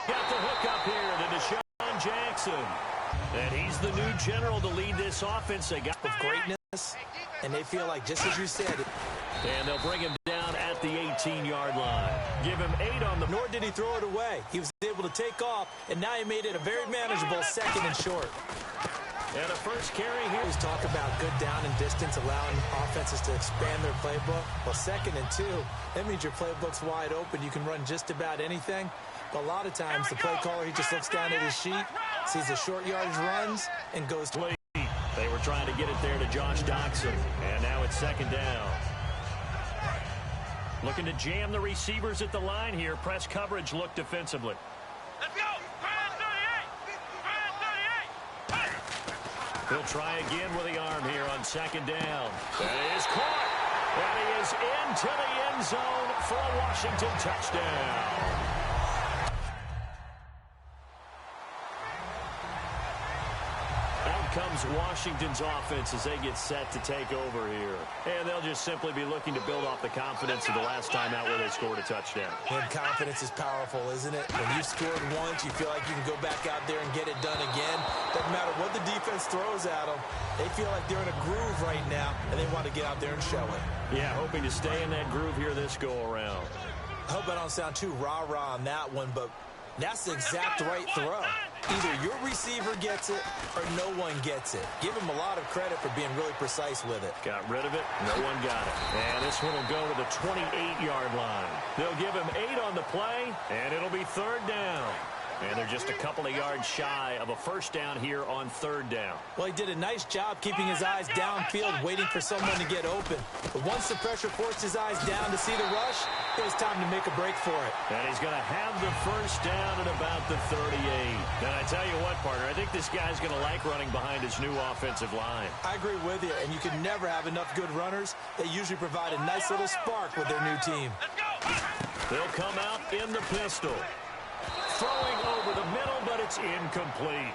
Got the hook up here to Deshaun Jackson. And he's the new general to lead this offense. They got of greatness, and they feel like, just as you said. And they'll bring him down at the 18-yard line. Give him 8 on the... Nor did he throw it away. He was able to take off, and now he made it a very manageable second and short. And a first carry here. Always talk about good down and distance, allowing offenses to expand their playbook. Well, 2nd and 2, that means your playbook's wide open. You can run just about anything. But a lot of times, the play caller, he just looks down at his sheet, sees the short yardage runs, and goes to... They were trying to get it there to Josh Doctson. And now it's 2nd down. Looking to jam the receivers at the line here. Press coverage look defensively. Let's go! He'll try again with the arm here on 2nd down. That is caught. And he is into the end zone for a Washington touchdown. Comes Washington's offense as they get set to take over here. And they'll just simply be looking to build off the confidence of the last time out where they scored a touchdown. And confidence is powerful, isn't it? When you've scored once, you feel like you can go back out there and get it done again. Doesn't matter what the defense throws at them. They feel like they're in a groove right now, and they want to get out there and show it. Yeah, hoping to stay in that groove here this go-around. I hope I don't sound too rah-rah on that one, but that's the exact right throw. Either your receiver gets it or no one gets it. Give him a lot of credit for being really precise with it. Got rid of it. No one got it. And this one will go to the 28-yard line. They'll give him 8 on the play, and it'll be 3rd down. And they're just a couple of yards shy of a first down here on 3rd down. Well, he did a nice job keeping his eyes downfield, waiting for someone to get open. But once the pressure forced his eyes down to see the rush, it was time to make a break for it. And he's going to have the first down at about the 38. And I tell you what, partner, I think this guy's going to like running behind his new offensive line. I agree with you, and you can never have enough good runners. They usually provide a nice little spark with their new team. They'll come out in the pistol. Throwing over the middle, but it's incomplete.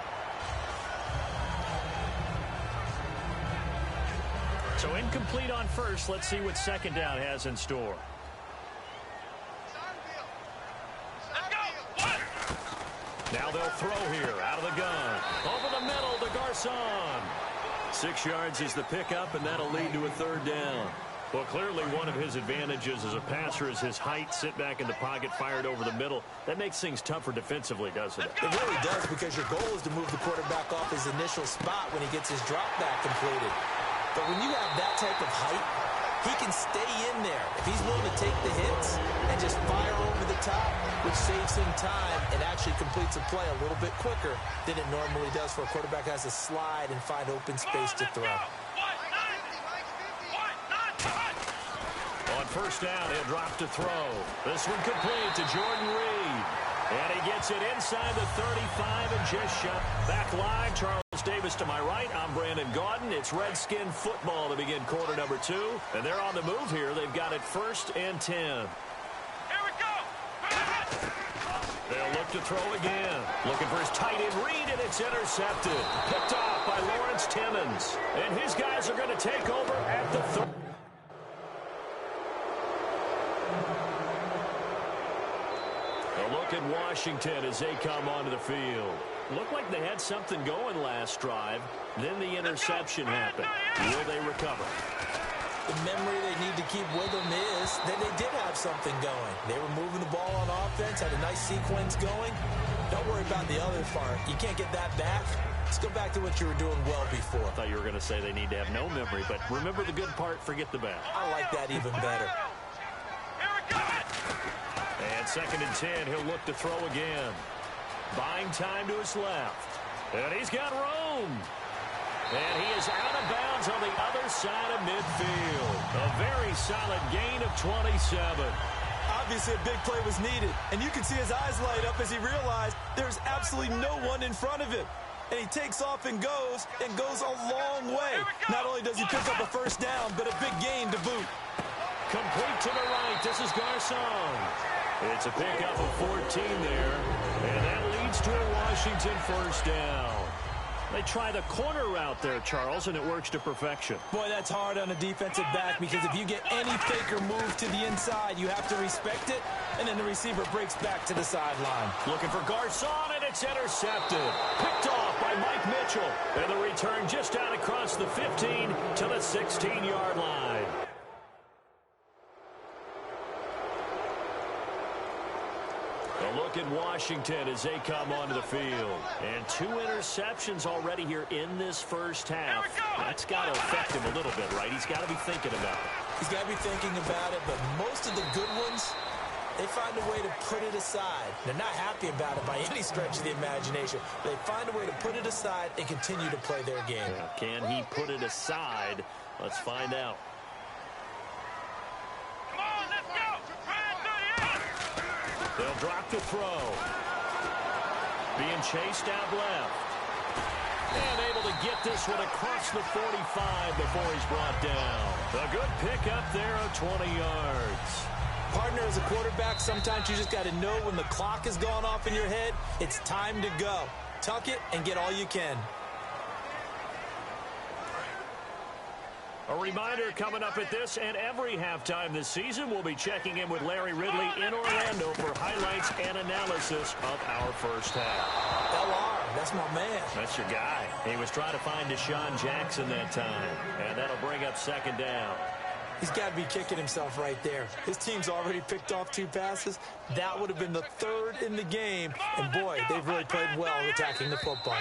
So incomplete on first. Let's see what 2nd down has in store. Now they'll throw here out of the gun. Over the middle to Garcon. 6 yards is the pickup, and that'll lead to a 3rd down. Well, clearly one of his advantages as a passer is his height, sit back in the pocket, fired over the middle. That makes things tougher defensively, doesn't it? It really does, because your goal is to move the quarterback off his initial spot when he gets his drop back completed. But when you have that type of height, he can stay in there. If he's willing to take the hits and just fire over the top, which saves him time and actually completes a play a little bit quicker than it normally does for a quarterback who has to slide and find open space to throw. On 1st down, he'll drop to throw. This one complete to Jordan Reed. And he gets it inside the 35 and just shot. Back live, Charles Davis to my right. I'm Brandon Gaudin. It's Redskin football to begin quarter number 2. And they're on the move here. They've got it 1st and 10. Here we go. They'll look to throw again. Looking for his tight end Reed, and it's intercepted. Picked off by Lawrence Timmons. And his guys are going to take over at the 30. A look at Washington as they come onto the field. Looked like they had something going last drive. Then the interception happened. Will they recover? The memory they need to keep with them is that they did have something going. They were moving the ball on offense, had a nice sequence going. Don't worry about the other part. You can't get that back. Let's go back to what you were doing well before. I thought you were going to say they need to have no memory, but remember the good part, forget the bad. I like that even better. And 2nd and 10, he'll look to throw again. Buying time to his left. And he's got room. And he is out of bounds on the other side of midfield. A very solid gain of 27. Obviously, a big play was needed. And you can see his eyes light up as he realized there's absolutely no one in front of him. And he takes off and goes a long way. Not only does he pick up a first down, but a big gain to boot. Complete to the right. This is Garcon. It's a pickup of 14 there. And that leads to a Washington first down. They try the corner route there, Charles, and it works to perfection. Boy, that's hard on a defensive back because if you get any fake or move to the inside, you have to respect it, and then the receiver breaks back to the sideline. Looking for Garcon, and it's intercepted. Picked off by Mike Mitchell. And the return just out across the 15 to the 16-yard line. A look at Washington as they come onto the field. And 2 interceptions already here in this first half. That's got to affect him a little bit, right? He's got to be thinking about it. He's got to be thinking about it, but most of the good ones, they find a way to put it aside. They're not happy about it by any stretch of the imagination. They find a way to put it aside and continue to play their game. Yeah, can he put it aside? Let's find out. Come on, let's go! They'll drop the throw. Being chased out left. And able to get this one across the 45 before he's brought down. A good pickup there of 20 yards. Partner, as a quarterback, sometimes you just got to know when the clock has gone off in your head, it's time to go. Tuck it and get all you can. A reminder coming up at this and every halftime this season, we'll be checking in with Larry Ridley in Orlando for highlights and analysis of our first half. LR, that's my man. That's your guy. He was trying to find Deshaun Jackson that time, and that'll bring up second down. He's got to be kicking himself right there. His team's already picked off 2 passes. That would have been the 3rd in the game. And, boy, they've really played well attacking the football.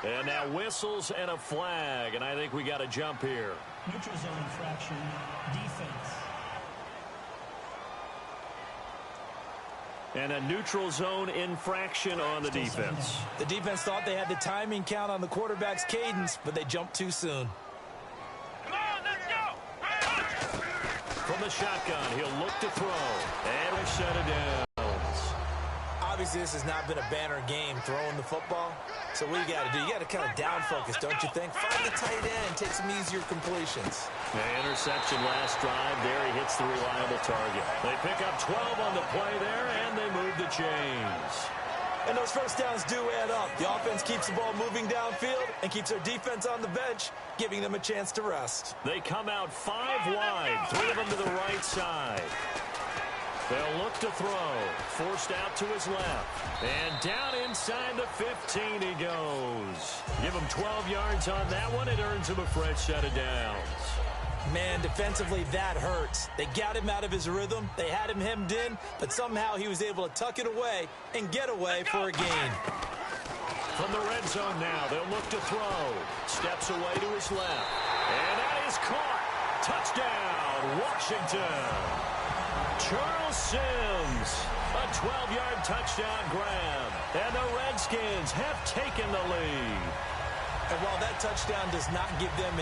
And now whistles and a flag, and I think we got to jump here. Neutral zone infraction, defense. And a neutral zone infraction on the defense. The defense thought they had the timing count on the quarterback's cadence, but they jumped too soon. Come on, let's go! From the shotgun, he'll look to throw. And we shut it down. Obviously, this has not been a banner game throwing the football. So what you got to do? You got to kind of down focus, don't you think? Find the tight end, take some easier completions. Interception last drive. There he hits the reliable target. They pick up 12 on the play there, and they move the chains. And those first downs do add up. The offense keeps the ball moving downfield and keeps their defense on the bench, giving them a chance to rest. They come out 5 wide, 3 of them to the right side. They'll look to throw. Forced out to his left. And down inside the 15 he goes. Give him 12 yards on that one. It earns him a fresh set of downs. Man, defensively, that hurts. They got him out of his rhythm. They had him hemmed in, but somehow he was able to tuck it away and get away for a gain. From the red zone now, they'll look to throw. Steps away to his left. And that is caught. Touchdown, Washington. Charles Sims, a 12-yard touchdown grab. And the Redskins have taken the lead. And while that touchdown does not give them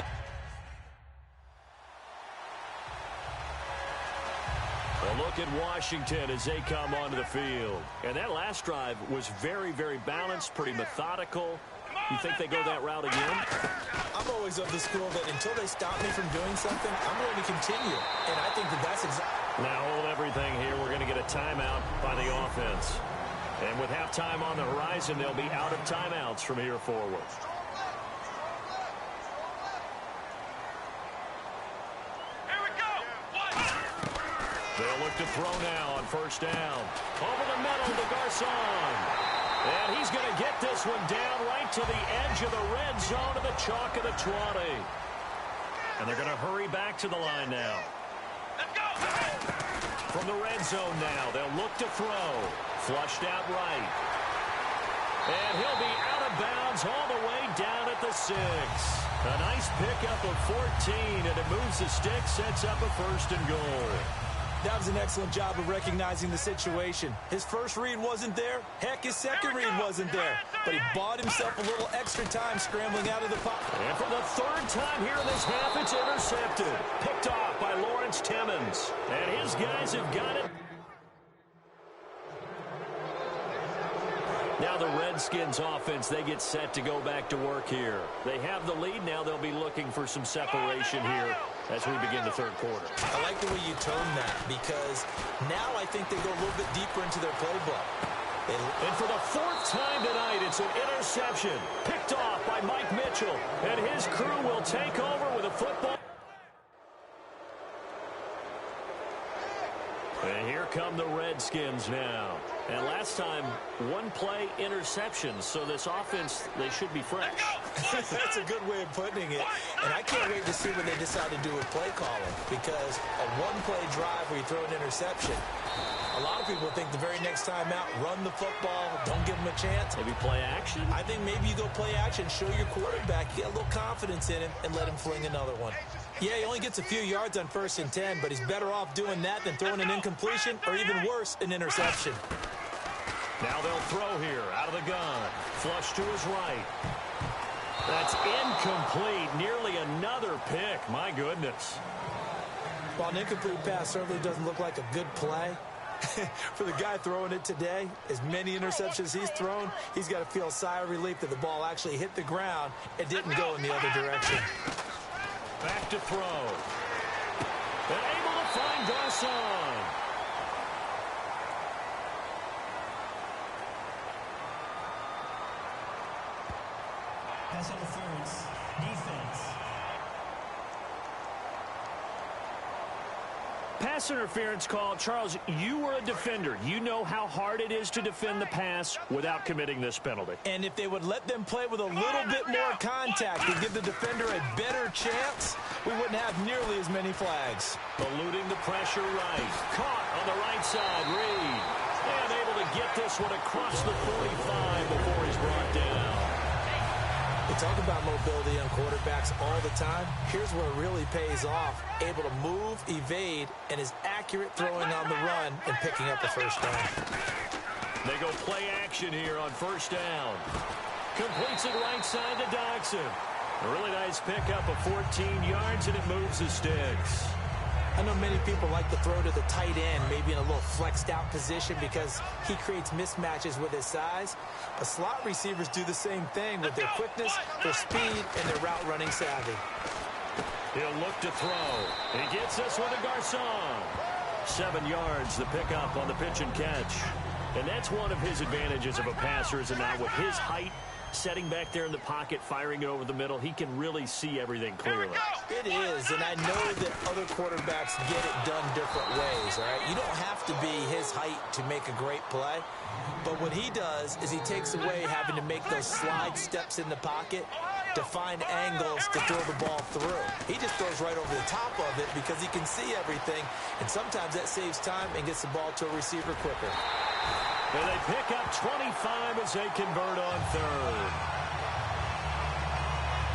a look at Washington as they come onto the field. And that last drive was very, very balanced, pretty methodical. You think they go that route again? I'm always of the school that until they stop me from doing something, I'm going to continue. And I think that that's exactly... Now hold everything here. We're going to get a timeout by the offense. And with halftime on the horizon, they'll be out of timeouts from here forward. Here we go! They'll look to throw now on first down. Over the middle to Garcon. And he's going to get this one down right to the edge of the red zone of the chalk of the 20. And they're going to hurry back to the line now. Let's go! From the red zone now, they'll look to throw. Flushed out right. And he'll be out of bounds all the way down at the 6. A nice pickup of 14, and it moves the stick, sets up a 1st and goal. That was an excellent job of recognizing the situation. His first read wasn't there. Heck, his second read wasn't there. But he bought himself a little extra time scrambling out of the pocket. And for the 3rd time here in this half, it's intercepted. Picked off by Lawrence Timmons. And his guys have got it. Now the Redskins offense, they get set to go back to work here. They have the lead. Now they'll be looking for some separation here as we begin the 3rd quarter. I like the way you term that because now I think they go a little bit deeper into their playbook. And for the fourth time tonight, it's an interception. Picked off by Mike Mitchell. And his crew will take over with a football. And here come the Redskins now. And last time, one play interception. So this offense, they should be fresh. That's a good way of putting it. And I can't wait to see what they decide to do with play calling. Because a one-play drive where you throw an interception, a lot of people think the very next time out, run the football, don't give them a chance. Maybe play action? I think maybe you go play action, show your quarterback, get a little confidence in him, and let him fling another one. Yeah, he only gets a few yards on 1st and 10, but he's better off doing that than throwing an incompletion or even worse, an interception. Now they'll throw here out of the gun. Flush to his right. That's incomplete. Nearly another pick. My goodness. While an incomplete pass certainly doesn't look like a good play, for the guy throwing it today, as many interceptions he's thrown, he's got to feel a sigh of relief that the ball actually hit the ground and didn't go in the other direction. Back to throw. And able to find Garcon. Pass interference. Defense. Pass interference call. Charles, you were a defender. You know how hard it is to defend the pass without committing this penalty. And if they would let them play with a little bit more contact and give the defender a better chance, we wouldn't have nearly as many flags. Eluding the pressure right. Caught on the right side. Reed. And able to get this one across the 45 before he's brought down. We talk about mobility on quarterbacks all the time. Here's where it really pays off. Able to move, evade, and is accurate throwing on the run and picking up a first down. They go play action here on 1st down. Completes it right side to Dodson. A really nice pickup of 14 yards, and it moves the sticks. I know many people like to throw to the tight end, maybe in a little flexed out position because he creates mismatches with his size. But slot receivers do the same thing with their quickness, their speed, and their route running savvy. He'll look to throw. He gets this one to Garcon. 7 yards, the pickup on the pitch and catch. And that's one of his advantages of a passer, is now with his height, setting back there in the pocket, firing it over the middle, he can really see everything clearly. It is, and I know that other quarterbacks get it done different ways, all right? You don't have to be his height to make a great play, but what he does is he takes away having to make those slide steps in the pocket to find angles to throw the ball through. He just throws right over the top of it because he can see everything, and sometimes that saves time and gets the ball to a receiver quicker. And they pick up 25 as they convert on 3rd.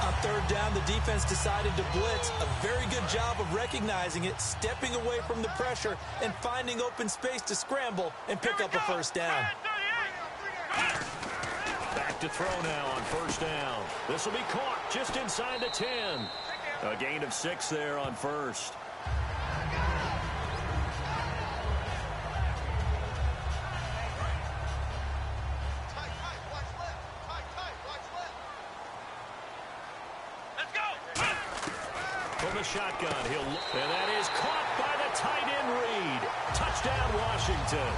On 3rd down, the defense decided to blitz. A very good job of recognizing it, stepping away from the pressure, and finding open space to scramble and pick up a first down. Back to throw now on 1st down. This will be caught just inside the 10. A gain of 6 there on 1st. From the shotgun, he'll look, and that is caught by the tight end Reed. Touchdown, Washington.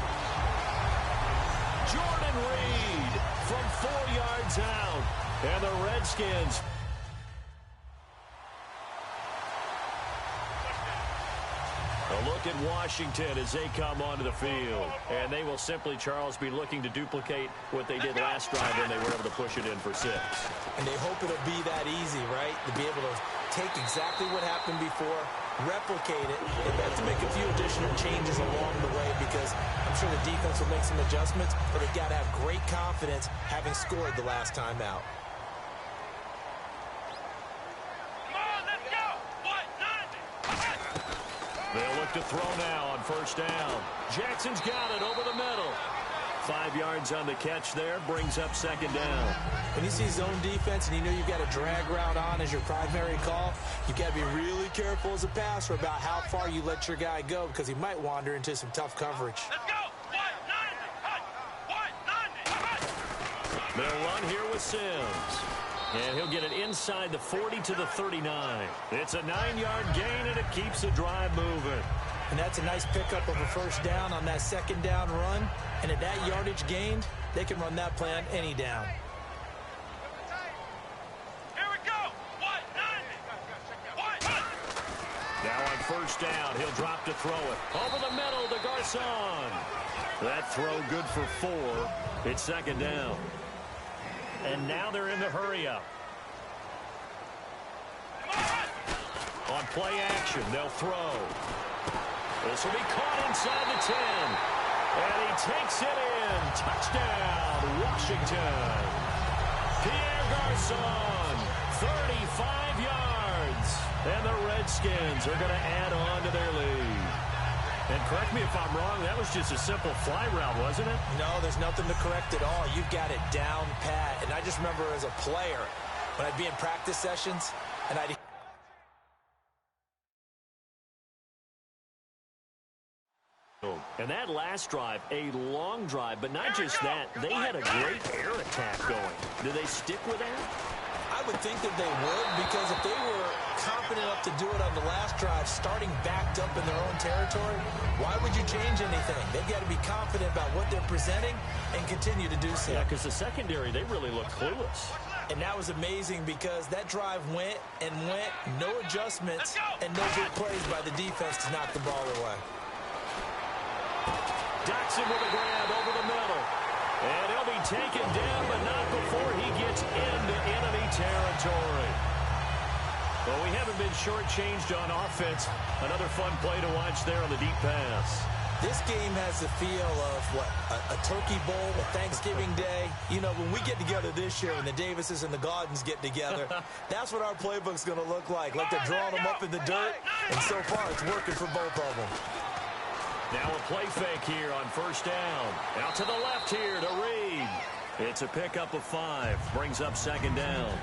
Jordan Reed from 4 yards out, and the Redskins. A look at Washington as they come onto the field, and they will simply, Charles, be looking to duplicate what they did last drive when they were able to push it in for 6. And they hope it'll be that easy, right? To be able to take exactly what happened before, replicate it. They have to make a few additional changes along the way because I'm sure the defense will make some adjustments, but they've got to have great confidence having scored the last time out. They'll look to throw now on 1st down. Jackson's got it over the middle. 5 yards on the catch there, brings up 2nd down. When you see zone defense and you know you've got a drag route on as your primary call, you've got to be really careful as a passer about how far you let your guy go because he might wander into some tough coverage. They'll run here with Sims. And he'll get it inside the 40 to the 39. It's a 9-yard gain, and it keeps the drive moving. And that's a nice pickup of a first down on that second down run. And at that yardage gained, they can run that play on any down. Here we go. Now on first down, he'll drop to throw it. Over the middle to Garcon. That throw good for 4. It's second down. And now they're in the hurry-up. On play action, they'll throw. This will be caught inside the 10. And he takes it in. Touchdown, Washington. Pierre Garcon, 35 yards. And the Redskins are going to add on to their lead. And correct me if I'm wrong, that was just a simple fly route, wasn't it? No, there's nothing to correct at all. You've got it down pat. And I just remember as a player, when I'd be in practice sessions, and I'd... And that last drive, a long drive, but not just that. They had a great air attack going. Do they stick with that? I would think that they would, because if they were confident enough to do it on the last drive, starting backed up in their own territory, why would you change anything? They've got to be confident about what they're presenting and continue to do so. Yeah, because the secondary, they really look clueless. And that was amazing because that drive went and went, no adjustments, and no big plays by the defense to knock the ball away. Dotson with a grab over the middle. And he'll be taken down, but not before he gets into enemy territory. Well, we haven't been shortchanged on offense. Another fun play to watch there on the deep pass. This game has the feel of, what, a turkey bowl, a Thanksgiving Day. You know, when we get together this year, when the Davises and the Gaudens get together, that's what our playbook's going to look like. Like they're drawing them up in the dirt, and so far it's working for both of them. Now a play fake here on first down. Out to the left here to Reed. It's a pickup of 5. Brings up second down.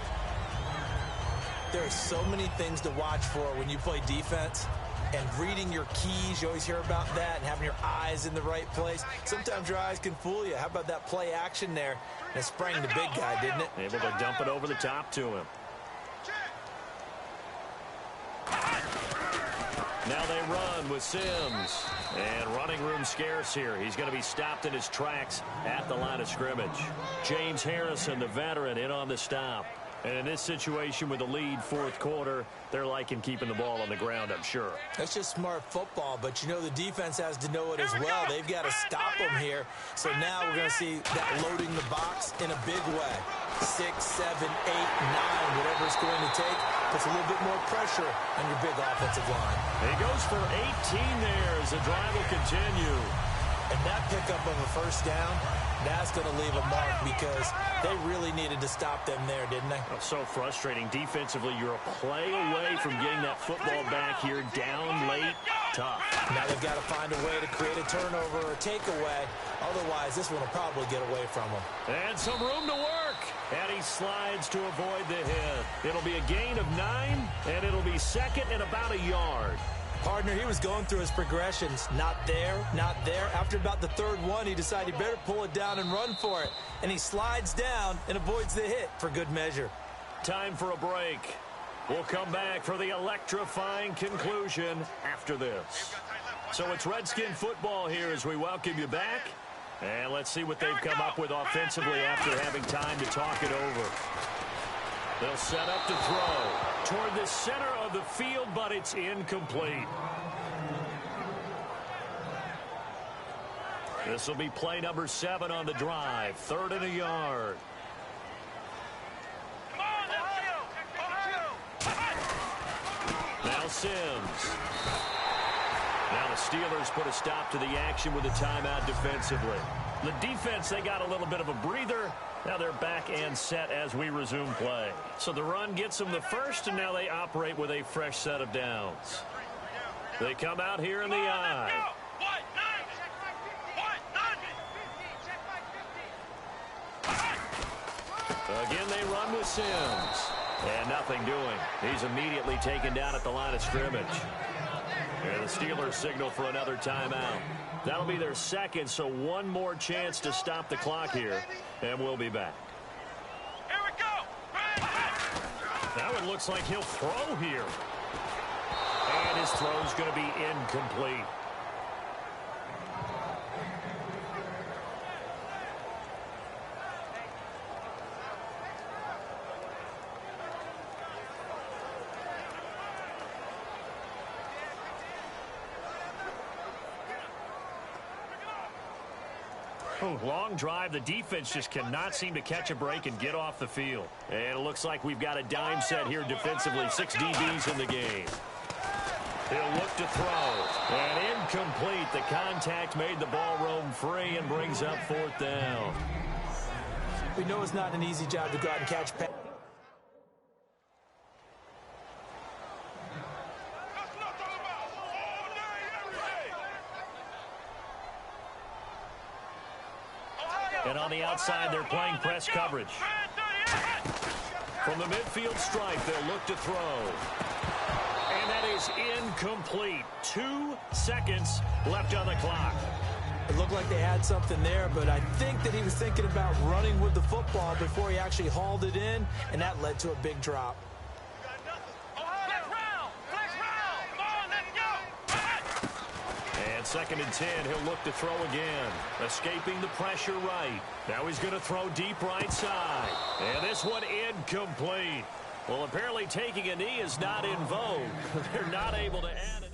There are so many things to watch for when you play defense. And reading your keys, you always hear about that, and having your eyes in the right place. Sometimes your eyes can fool you. How about that play action there? And it sprang the big guy, didn't it? Able to dump it over the top to him. Now they run with Sims. And running room scarce here. He's going to be stopped in his tracks at the line of scrimmage. James Harrison, the veteran, in on the stop. And in this situation with the lead fourth quarter, they're liking keeping the ball on the ground, I'm sure. That's just smart football, but you know the defense has to know it as well. They've got to stop them here. So now we're going to see that loading the box in a big way. 6, 7, 8, 9, whatever it's going to take, puts a little bit more pressure on your big offensive line. He goes for 18 there as the drive will continue. And that pickup of a first down, that's going to leave a mark because they really needed to stop them there, didn't they? Oh, so frustrating. Defensively, you're a play away from getting that football back here, down late, tough. Now they've got to find a way to create a turnover or takeaway. Otherwise, this one will probably get away from them. And some room to work. And he slides to avoid the hit. It'll be a gain of 9, and it'll be second and about a yard. Partner, he was going through his progressions. Not there, not there. After about the third one, he decided he better pull it down and run for it. And he slides down and avoids the hit for good measure. Time for a break. We'll come back for the electrifying conclusion after this. So it's Redskin football here as we welcome you back. And let's see what they've come up with offensively after having time to talk it over. They'll set up to throw toward the center of the field, but it's incomplete. This will be play number 7 on the drive. 3rd and a yard. Come on, let's go. Now Sims. Now the Steelers put a stop to the action with a timeout defensively. The defense, they got a little bit of a breather. Now they're back and set as we resume play. So the run gets them the first, and now they operate with a fresh set of downs. They come out here in the eye. Again, they run with Sims. And nothing doing. He's immediately taken down at the line of scrimmage. And the Steelers signal for another timeout. That'll be their second, so one more chance to stop the clock here. And we'll be back. Here we go. That one looks like he'll throw here. And his throw's going to be incomplete. Long drive. The defense just cannot seem to catch a break and get off the field. And it looks like we've got a dime set here defensively. 6 DBs in the game. He'll look to throw. And incomplete. The contact made the ball roam free and brings up 4th down. We know it's not an easy job to go out and catch passes. And on the outside, they're playing press coverage. From the midfield stripe, they'll look to throw. And that is incomplete. 2 seconds left on the clock. It looked like they had something there, but I think that he was thinking about running with the football before he actually hauled it in, and that led to a big drop. And 2nd and 10, he'll look to throw again. Escaping the pressure right. Now he's going to throw deep right side. And this one incomplete. Well, apparently taking a knee is not in vogue. They're not able to add it.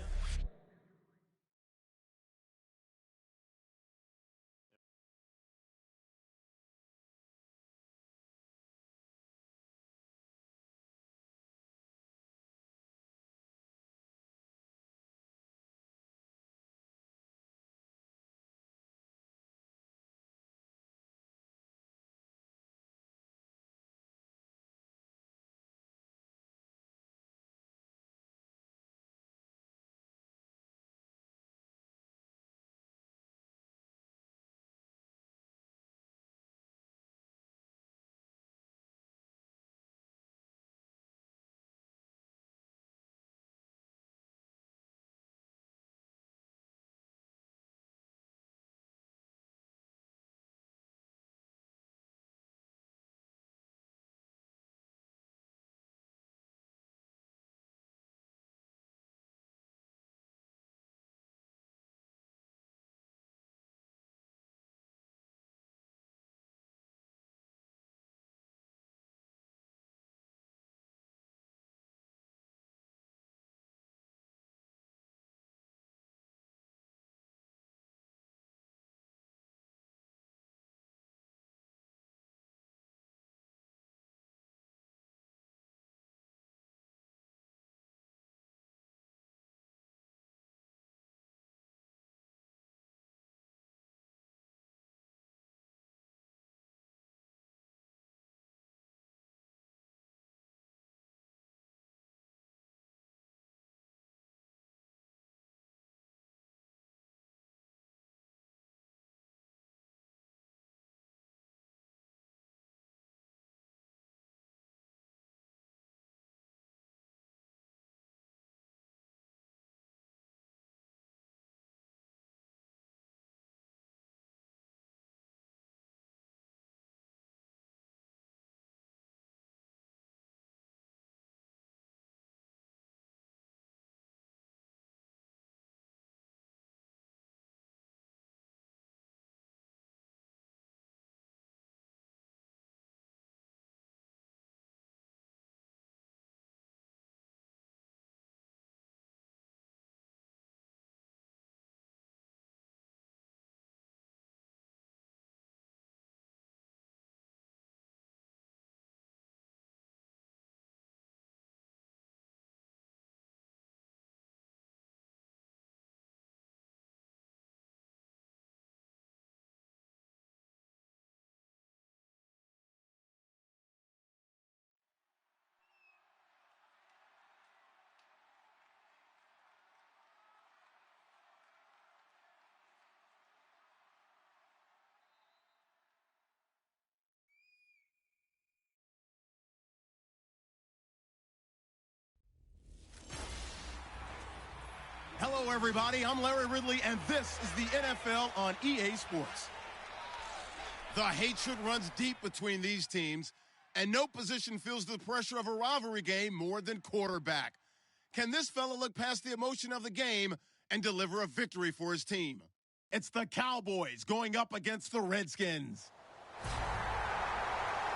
Hello, everybody. I'm Larry Ridley, and this is the NFL on EA Sports. The hatred runs deep between these teams, and no position feels the pressure of a rivalry game more than quarterback. Can this fella look past the emotion of the game and deliver a victory for his team? It's the Cowboys going up against the Redskins.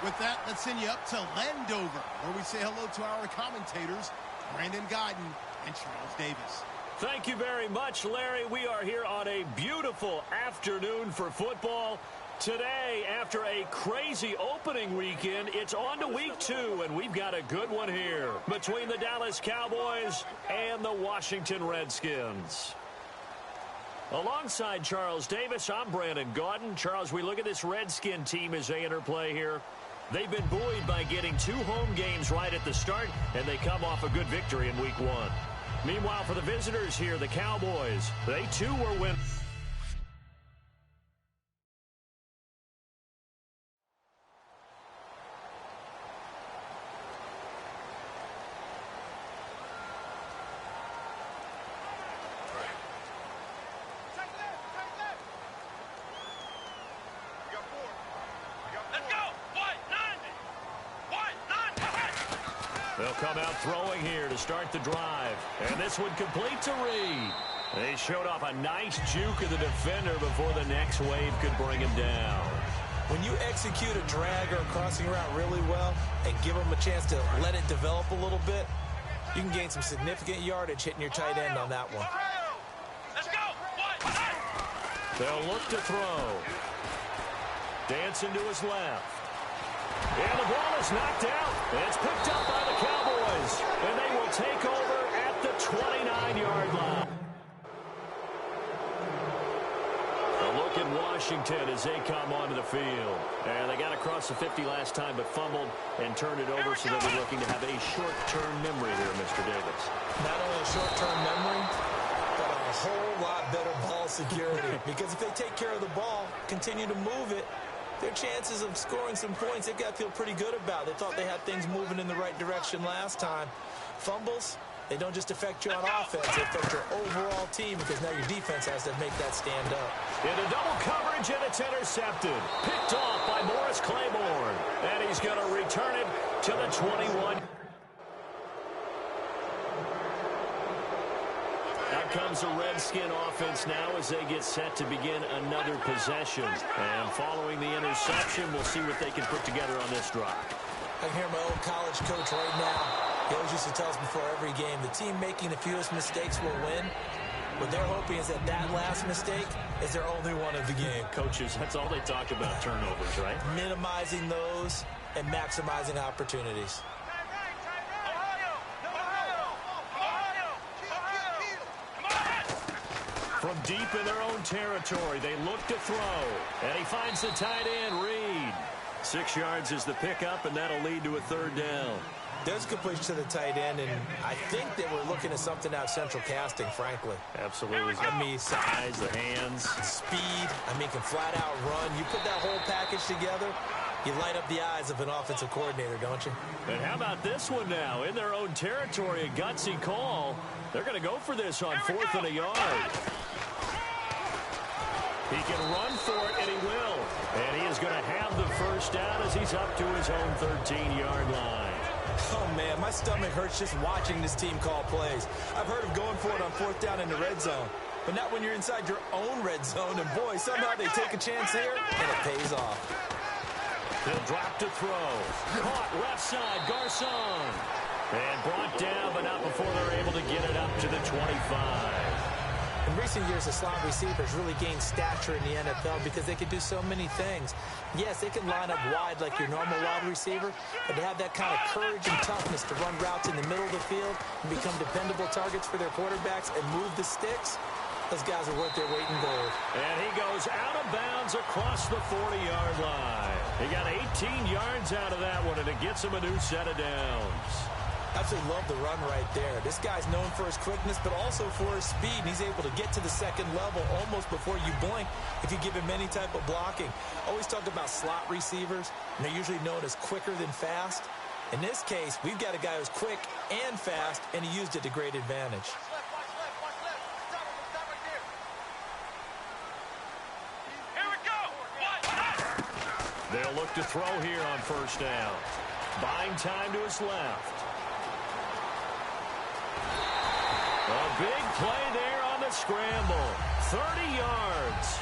With that, let's send you up to Landover, where we say hello to our commentators, Brandon Guyton and Charles Davis. Thank you very much, Larry. We are here on a beautiful beautiful afternoon for football. Today, after a crazy opening weekend, it's on to week 2, and we've got a good one here between the Dallas Cowboys and the Washington Redskins. Alongside Charles Davis, I'm Brandon Gaudin. Charles, we look at this Redskin team as they interplay here. They've been buoyed by getting 2 home games right at the start, and they come off a good victory in week 1. Meanwhile, for the visitors here, the Cowboys, they too were winners. They'll come out throwing here to start the drive. And this one complete to Reed. They showed off a nice juke of the defender before the next wave could bring him down. When you execute a drag or a crossing route really well and give them a chance to let it develop a little bit, you can gain some significant yardage hitting your tight end on that one. Let's go. They'll look to throw. Dancing to his left. And the ball is knocked out. It's picked up by the Cowboys. And they will take over at the 29-yard line. A look at Washington as they come onto the field. And they got across the 50 last time but fumbled and turned it over, so they'll be looking to have a short-term memory here, Mr. Davis. Not only a short-term memory, but a whole lot better ball security. Because if they take care of the ball, continue to move it, their chances of scoring some points, they've got to feel pretty good about. They thought they had things moving in the right direction last time. Fumbles, they don't just affect you on offense. They affect your overall team because now your defense has to make that stand up. Into double coverage, and it's intercepted. Picked off by Morris Claiborne. And he's going to return it to the 21. Out comes the Redskin offense now as they get set to begin another possession. And following the interception, we'll see what they can put together on this drive. I hear my old college coach right now. He always used to tell us before every game, the team making the fewest mistakes will win. What they're hoping is that last mistake is their only one of the game. Coaches, that's all they talk about, turnovers, right? Minimizing those and maximizing opportunities. From deep in their own territory, they look to throw. And he finds the tight end, Reed. 6 yards is the pickup, and that'll lead to a third down. There's completion to the tight end, and I think that we're looking at something out of Central Casting, frankly. Absolutely. I mean, size, the hands. Speed, can flat out run. You put that whole package together, you light up the eyes of an offensive coordinator, don't you? And how about this one now? In their own territory, a gutsy call. They're going to go for this on 4th and a yard. He can run for it, and he will. And he is going to have the first down as he's up to his own 13-yard line. Oh, man, my stomach hurts just watching this team call plays. I've heard of going for it on 4th down in the red zone, but not when you're inside your own red zone. And, boy, somehow they take a chance here, and it pays off. He'll drop to throw. Caught left side, Garcon. And brought down, but not before they're able to get it up to the 25. In recent years, the slot receivers really gained stature in the NFL because they can do so many things. Yes, they can line up wide like your normal wide receiver, but to have that kind of courage and toughness to run routes in the middle of the field and become dependable targets for their quarterbacks and move the sticks, those guys are worth their weight in gold. And he goes out of bounds across the 40-yard line. He got 18 yards out of that one, and it gets him a new set of downs. Absolutely love the run right there. This guy's known for his quickness, but also for his speed. And he's able to get to the second level almost before you blink if you give him any type of blocking. Always talk about slot receivers, and they're usually known as quicker than fast. In this case, we've got a guy who's quick and fast, and he used it to great advantage. Here we go. They'll look to throw here on 1st down. Buying time to his left. A big play there on the scramble. 30 yards.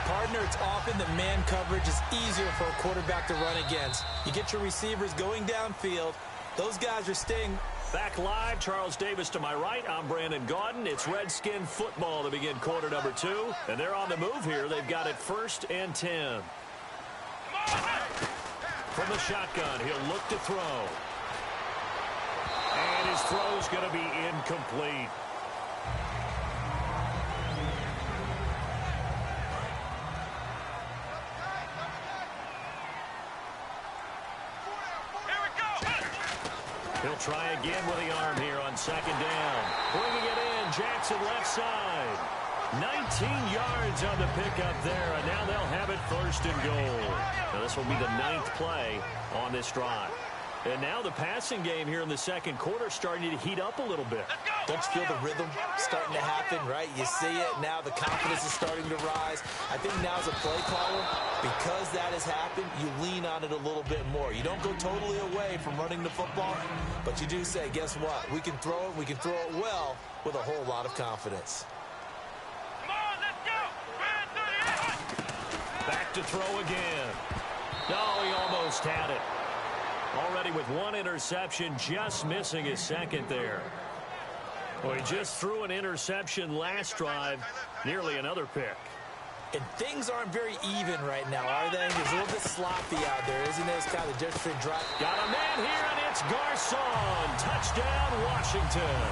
Partner, it's often that man coverage is easier for a quarterback to run against. You get your receivers going downfield. Those guys are staying Back live, Charles Davis to my right. I'm Brandon Gaudin. It's Redskin football to begin quarter number 2. And they're on the move here. They've got it 1st and 10. From the shotgun, he'll look to throw. And his throw's going to be incomplete. He'll try again with the arm here on 2nd down. Bringing it in, Jackson left side. 19 yards on the pickup there, and now they'll have it 1st and goal. Now this will be the 9th play on this drive. And now the passing game here in the 2nd quarter starting to heat up a little bit. Don't you feel the rhythm starting to happen, right? You see it now. The confidence is starting to rise. I think now as a play caller, because that has happened, you lean on it a little bit more. You don't go totally away from running the football, but you do say, guess what? We can throw it. We can throw it well with a whole lot of confidence. Come on, let's go. Back to throw again. No, he almost had it. Already with 1 interception, just missing his 2nd there. Well, he just threw an interception last drive, nearly another pick. And things aren't very even right now, are they? It's a little bit sloppy out there, isn't it? It's kind of different drive. Got a man here, and it's Garcon. Touchdown, Washington.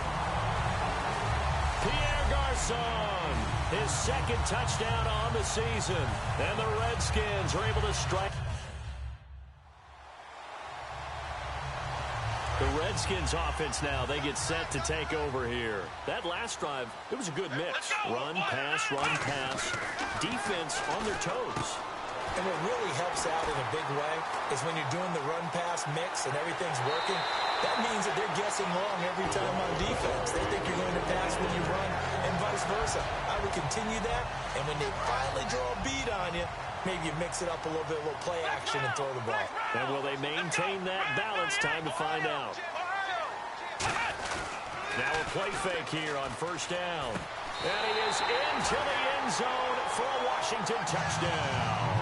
Pierre Garcon, his 2nd touchdown on the season. And the Redskins are able to strike. The Redskins offense now, they get set to take over here. That last drive, it was a good mix. Run, pass, defense on their toes. And what really helps out in a big way is when you're doing the run-pass mix and everything's working, that means that they're guessing wrong every time on defense. They think you're going to pass when you run and vice versa. I would continue that, and when they finally draw a beat on you, maybe you mix it up a little bit, a little play action, and throw the ball. And will they maintain that balance? Time to find out. Now a play fake here on 1st down. And he is into the end zone for a Washington touchdown.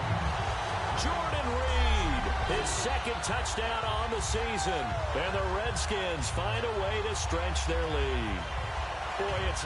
Jordan Reed, his 2nd touchdown on the season. And the Redskins find a way to stretch their lead. Boy, it's...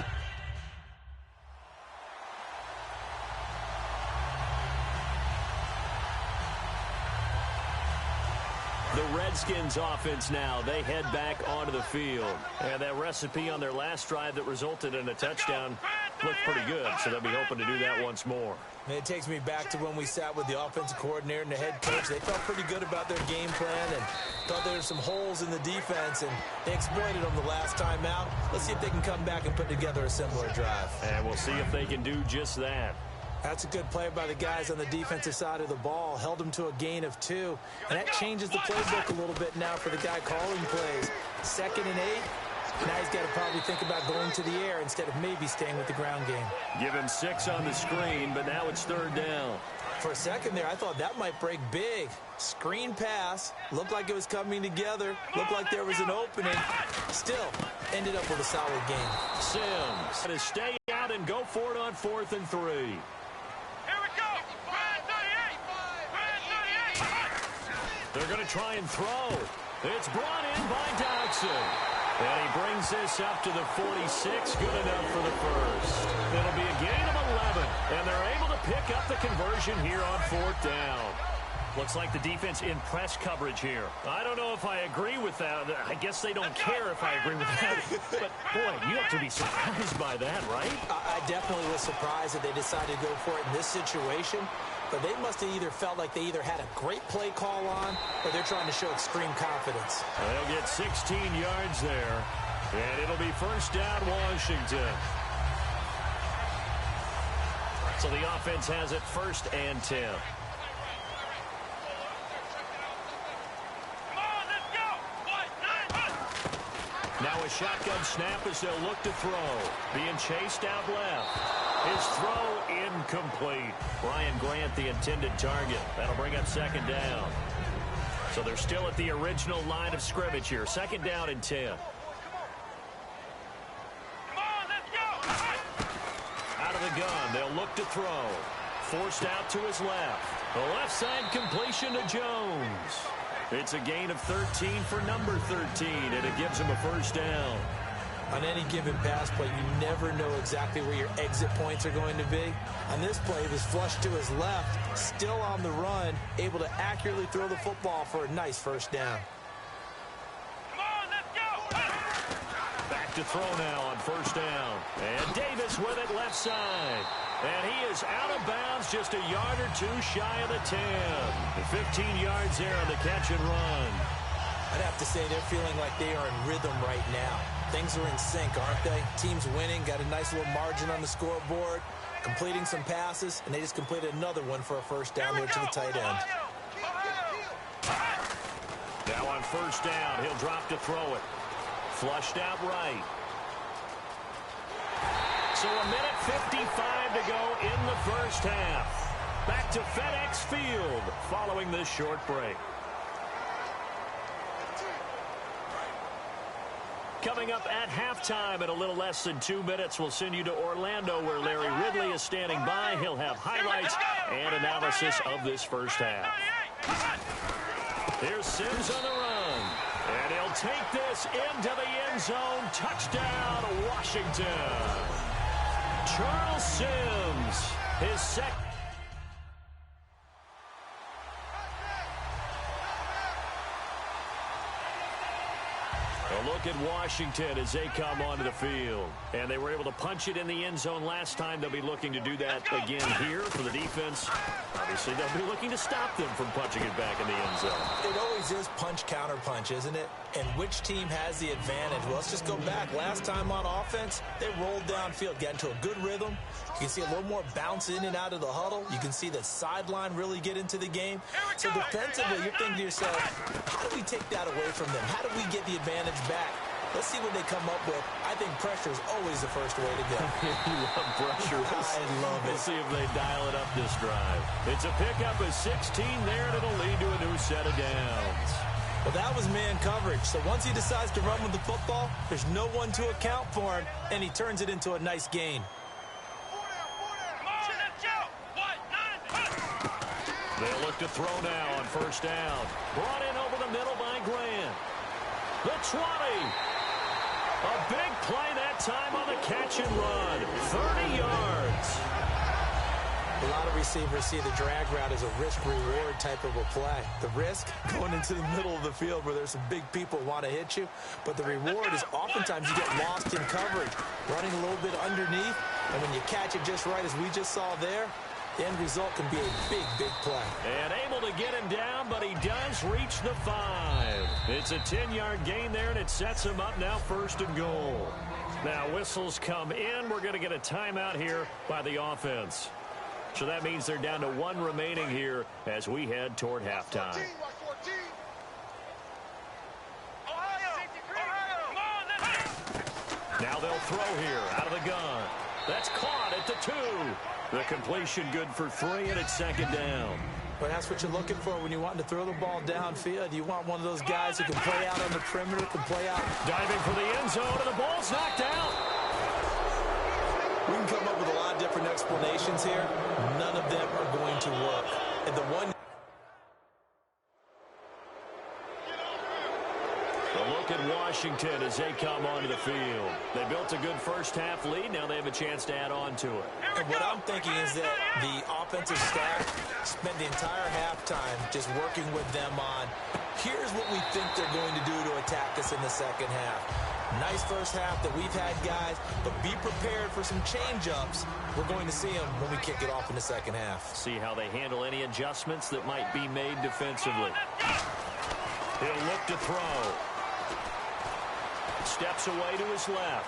The Redskins offense now, they head back onto the field. And that recipe on their last drive that resulted in a touchdown looked pretty good, so they'll be hoping to do that once more. And it takes me back to when we sat with the offensive coordinator and the head coach. They felt pretty good about their game plan and thought there were some holes in the defense, and they exploited them the last time out. Let's see if they can come back and put together a similar drive. And we'll see if they can do just that. That's a good play by the guys on the defensive side of the ball. Held them to a gain of 2. And that changes the playbook a little bit now for the guy calling plays. 2nd and 8. Now he's got to probably think about going to the air instead of maybe staying with the ground game. Give him 6 on the screen, but now it's 3rd down. For a second there, I thought that might break big. Screen pass. Looked like it was coming together. Looked like there was an opening. Still, ended up with a solid game. Sims to stay out and go for it on 4th and 3. Here we go. Red 38. They're going to try and throw. It's brought in by Dodson. And he brings this up to the 46. Good enough for the 1st. It'll be a gain of 11. And they're able to pick up the conversion here on 4th down. Looks like the defense in press coverage here. I don't know if I agree with that. I guess they don't care if I agree with that. But, boy, you have to be surprised by that, right? I definitely was surprised that they decided to go for it in this situation. But they must have either felt like they either had a great play call on or they're trying to show extreme confidence. They'll get 16 yards there. And it'll be 1st down, Washington. So the offense has it 1st and 10. Now a shotgun snap as they'll look to throw. Being chased out left. His throw incomplete. Brian Grant, the intended target. That'll bring up 2nd down. So they're still at the original line of scrimmage here. 2nd down and 10. Out of the gun, they'll look to throw. Forced out to his left. The left side completion to Jones. It's a gain of 13 for number 13, and it gives him a first down. On any given pass play, you never know exactly where your exit points are going to be. On this play, he was flushed to his left, still on the run, able to accurately throw the football for a nice first down. Come on, let's go. Back to throw now on first down. And Davis with it left side. And he is out of bounds, just a yard or two shy of the 10. 15 yards there on the catch and run. I'd have to say they're feeling like they are in rhythm right now. Things are in sync, aren't they? Team's winning, got a nice little margin on the scoreboard, completing some passes, and they just completed another one for a first down there to the tight end. Now on first down, he'll drop to throw it. Flushed out right. So a minute 55 to go in the first half. Back to FedEx Field following this short break. Coming up at halftime in a little less than 2 minutes, we'll send you to Orlando where Larry Ridley is standing by. He'll have highlights and analysis of this first half. Here's Sims on the run. And he'll take this into the end zone. Touchdown, Washington. Charles Sims, his second. A look at Washington as they come onto the field. And they were able to punch it in the end zone last time. They'll be looking to do that again here for the defense. Obviously, they'll be looking to stop them from punching it back in the end zone. It always is punch-counter-punch, isn't it? And which team has the advantage? Well, let's just go back. Last time on offense, they rolled downfield, got into a good rhythm. You can see a little more bounce in and out of the huddle. You can see the sideline really get into the game. So defensively, you're thinking to yourself, how do we take that away from them? How do we get the advantage back? Let's see what they come up with. I think pressure is always the first way to go. You love pressure. I love it. We'll see if they dial it up this drive. It's a pickup of 16 there, and it'll lead to a new set of downs. Well, that was man coverage. So once he decides to run with the football, there's no one to account for him, and he turns it into a nice gain. They'll look to throw now on first down. Brought in over the middle by Grant. The 20. A big play that time on the catch and run. 30 yards. A lot of receivers see the drag route as a risk-reward type of a play. The risk, going into the middle of the field where there's some big people want to hit you. But the reward is oftentimes you get lost in coverage, running a little bit underneath. And when you catch it just right, as we just saw there, the end result can be a big, big play. And able to get him down, but he does reach the 5. It's a 10-yard gain there, and it sets him up now first and goal. Now whistles come in. We're going to get a timeout here by the offense. So that means they're down to 1 remaining here as we head toward halftime. Now they'll throw here out of the gun. That's caught at the 2. The completion good for 3, and it's second down. But that's what you're looking for when you want to throw the ball downfield. You want one of those guys who can play out on the perimeter, can play out. Diving for the end zone, and the ball's knocked out. We can come up with a lot of different explanations here. None of them are going to work. And the one... A look at Washington as they come onto the field. They built a good first half lead. Now they have a chance to add on to it. And what I'm thinking is that the offensive staff spent the entire halftime just working with them on, here's what we think they're going to do to attack us in the second half. Nice first half that we've had, guys, but be prepared for some change-ups. We're going to see them when we kick it off in the second half. See how they handle any adjustments that might be made defensively. He'll look to throw. Steps away to his left.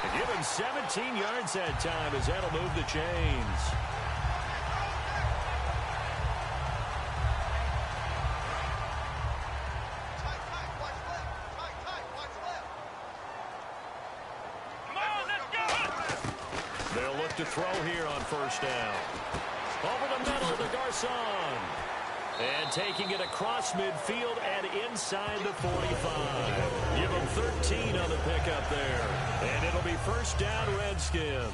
They give him 17 yards that time as that'll move the chains. They'll look to throw here on first down. Over the middle to Garcon. And taking it across midfield and inside the 45. Give them 13 on the pickup there. And it'll be first down, Redskins.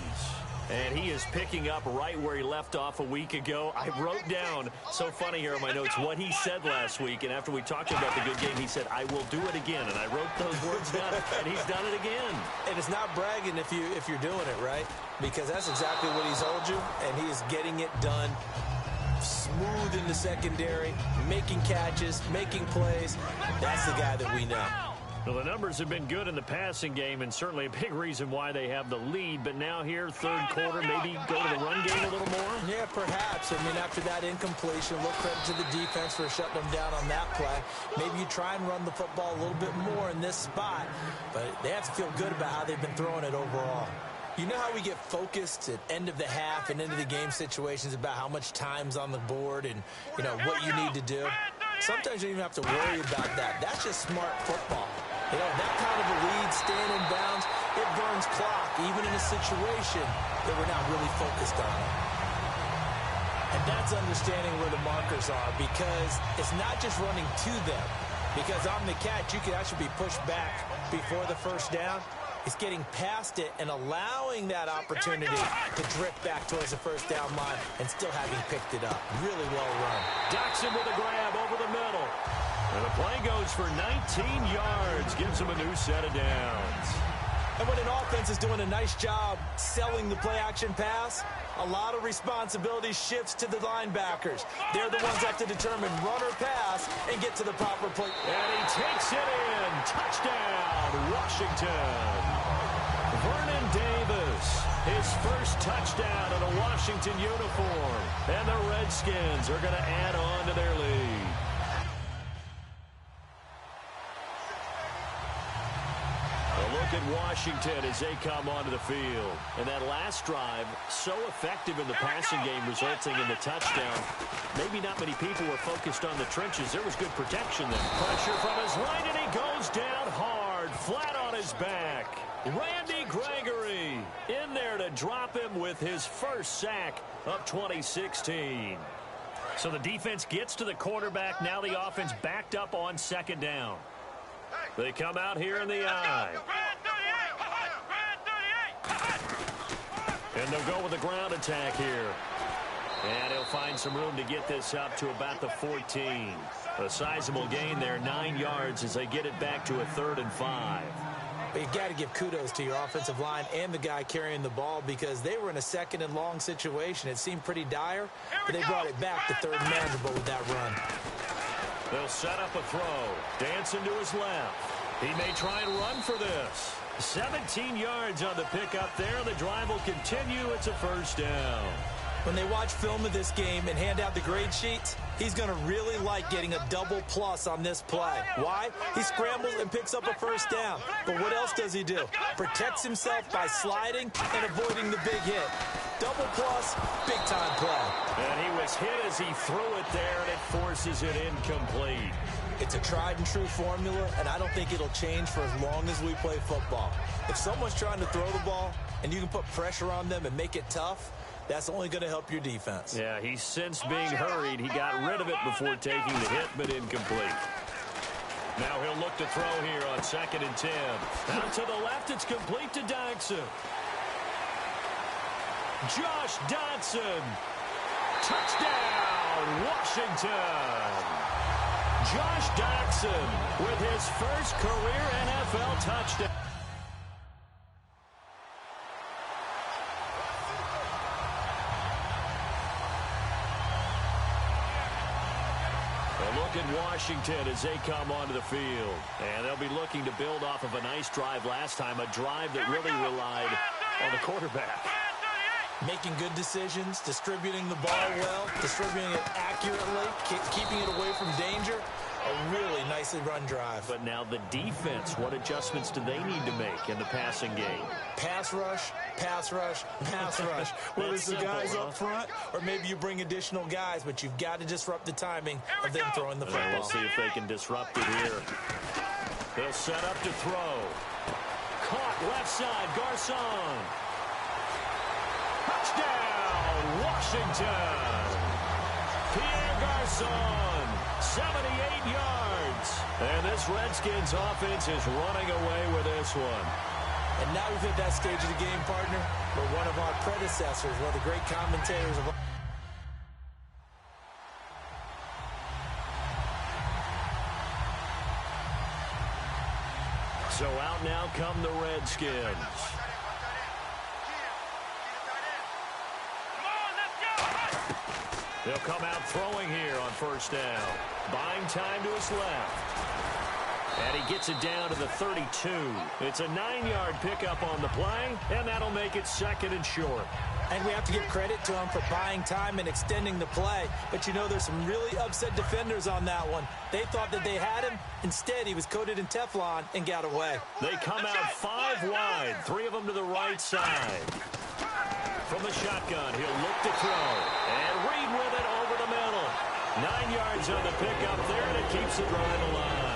And he is picking up right where he left off a week ago. I wrote down, so funny here in my notes, what he said last week. And after we talked about the good game, he said, I will do it again. And I wrote those words down, and he's done it again. And it's not bragging if you're doing it, right? Because that's exactly what he's told you, and he is getting it done. Smooth in the secondary, making catches, making plays. That's the guy that we know. Well, the numbers have been good in the passing game, and certainly a big reason why they have the lead. But now here, third quarter, maybe go to the run game a little more? Yeah, perhaps. I mean, after that incompletion, a little credit to the defense for shutting them down on that play. Maybe you try and run the football a little bit more in this spot, but they have to feel good about how they've been throwing it overall. You know how we get focused at end of the half and into the game situations about how much time's on the board and, you know, what you need to do? Sometimes you don't even have to worry about that. That's just smart football. You know, that kind of a lead, staying in bounds, it burns clock, even in a situation that we're not really focused on it. And that's understanding where the markers are, because it's not just running to them. Because on the catch, you can actually be pushed back before the first down. It's getting past it and allowing that opportunity to drift back towards the first down line and still having picked it up. Really well run. Jackson with a grab over the middle. And the play goes for 19 yards. Gives him a new set of downs. And when an offense is doing a nice job selling the play-action pass, a lot of responsibility shifts to the linebackers. They're the ones that have to determine run or pass and get to the proper play. And he takes it in. Touchdown, Washington. Vernon Davis, his first touchdown in a Washington uniform. And the Redskins are going to add on to their lead. A look at Washington as they come onto the field. And that last drive, so effective in the passing game, resulting in the touchdown. Maybe not many people were focused on the trenches. There was good protection there. Pressure from his right, and he goes down hard, flat on his back. Randy Gregory in there to drop him with his first sack of 2016. So the defense gets to the quarterback. Now the offense backed up on second down. They come out here in the eye. And they'll go with the ground attack here. And he'll find some room to get this up to about the 14. A sizable gain there, 9 yards as they get it back to a 3rd and 5. But you've got to give kudos to your offensive line and the guy carrying the ball, because they were in a 2nd and long situation. It seemed pretty dire, but they brought it back to 3rd and manageable with that run. They'll set up a throw. Dancing to his left. He may try and run for this. 17 yards on the pickup there. The drive will continue. It's a first down. When they watch film of this game and hand out the grade sheets, he's going to really like getting a double plus on this play. Why? He scrambles and picks up a first down. But what else does he do? Protects himself by sliding and avoiding the big hit. Double plus, big-time play. And he was hit as he threw it there, and it forces it incomplete. It's a tried-and-true formula, and I don't think it'll change for as long as we play football. If someone's trying to throw the ball and you can put pressure on them and make it tough, that's only going to help your defense. Yeah, he's since being hurried. He got rid of it before taking the hit, but incomplete. Now he'll look to throw here on 2nd and 10. Out to the left, it's complete to Dotson. Josh Dotson. Touchdown, Washington. Josh Dotson with his first career NFL touchdown. A look at Washington as they come onto the field. And they'll be looking to build off of a nice drive last time, a drive that really relied on the quarterback. Making good decisions, distributing the ball well, distributing it accurately, keeping it away from danger. A really nicely run drive. But now the defense, what adjustments do they need to make in the passing game? Pass rush, pass rush, pass rush. Whether it's the guys up front or maybe you bring additional guys, but you've got to disrupt the timing of them throwing the football. We'll see if they can disrupt it here. They'll set up to throw. Caught left side, Garcon. Touchdown, Washington. Pierre Garcon, 78 yards. And this Redskins offense is running away with this one. And now we've hit that stage of the game, partner, where one of our predecessors, one of the great commentators of So out now come the Redskins. They'll come out throwing here on first down. Buying time to his left. And he gets it down to the 32. It's a 9-yard pickup on the play, and that'll make it second and short. And we have to give credit to him for buying time and extending the play. But, you know, there's some really upset defenders on that one. They thought that they had him. Instead, he was coated in Teflon and got away. They come out 5 wide, 3 of them to the right side. From the shotgun, he'll look to throw. And Reed with it over the middle. 9 yards on the pickup there, and it keeps the drive alive.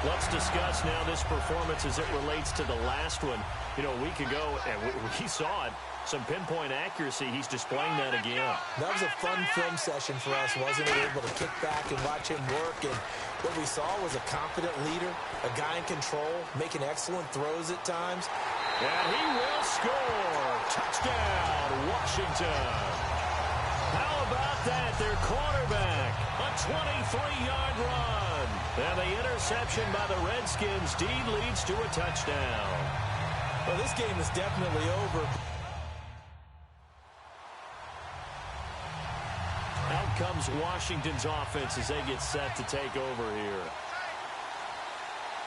Let's discuss now this performance as it relates to the last one. You know, a week ago, and we saw it. Some pinpoint accuracy. He's displaying that again. That was a fun film session for us, wasn't it? Able to kick back and watch him work. And what we saw was a confident leader, a guy in control, making excellent throws at times. And he will score. Touchdown, Washington. How about that? Their quarterback, a 23-yard run. And the interception by the Redskins. Deed leads to a touchdown. Well, this game is definitely over. Out comes Washington's offense as they get set to take over here.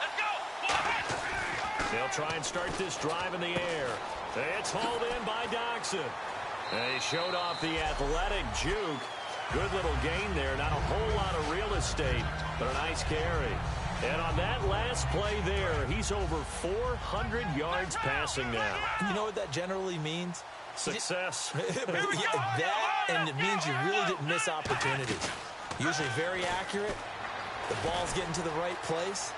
Let's go! They'll try and start this drive in the air. It's hauled in by Doxson. They showed off the athletic juke. Good little gain there. Not a whole lot of real estate, but a nice carry. And on that last play there, he's over 400 yards passing now. You know what that generally means? Success. That, and it means you really didn't miss opportunities. Usually very accurate. The ball's getting to the right place.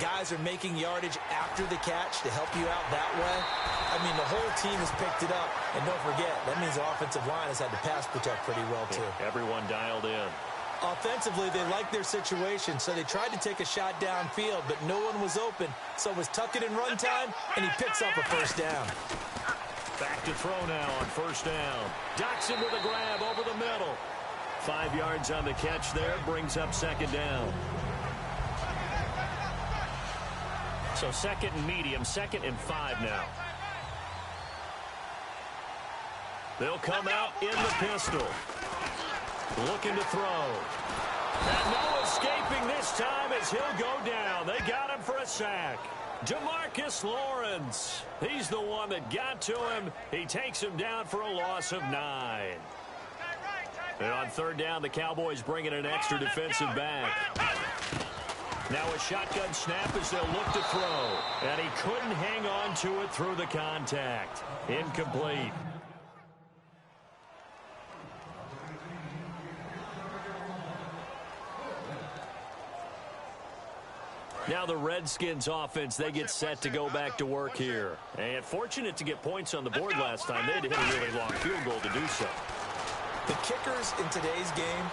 Guys are making yardage after the catch to help you out that way. I mean, the whole team has picked it up. And don't forget, that means the offensive line has had to pass protect pretty well, too. Everyone dialed in. Offensively, they liked their situation, so they tried to take a shot downfield, but no one was open. So it was tuck it in run time, and he picks up a first down. Back to throw now on first down. Doxson with a grab over the middle. 5 yards on the catch there. Brings up second down. So second and medium, 2nd and 5 now. They'll come out in the pistol. Looking to throw. And no escaping this time as he'll go down. They got him for a sack. DeMarcus Lawrence. He's the one that got to him. He takes him down for a loss of 9. And on third down, the Cowboys bring in an extra defensive back. Now a shotgun snap as they'll look to throw. And he couldn't hang on to it through the contact. Incomplete. Now the Redskins offense, they get set to go back to work here. And fortunate to get points on the board last time. They had to hit a really long field goal to do so. The kickers in today's game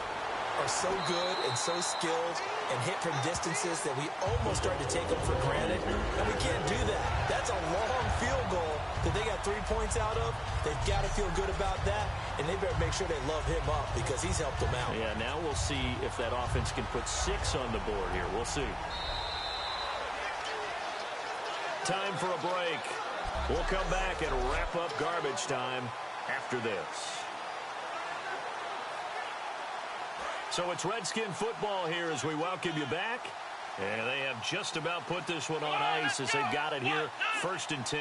are so good and so skilled and hit from distances that we almost start to take them for granted. And we can't do that. That's a long field goal that they got 3 points out of. They've got to feel good about that. And they better make sure they love him up because he's helped them out. Yeah, now we'll see if that offense can put 6 on the board here. We'll see. Time for a break. We'll come back and wrap up garbage time after this. So it's Redskin football here as we welcome you back. And they have just about put this one on ice as they've got it here. 1st and 10.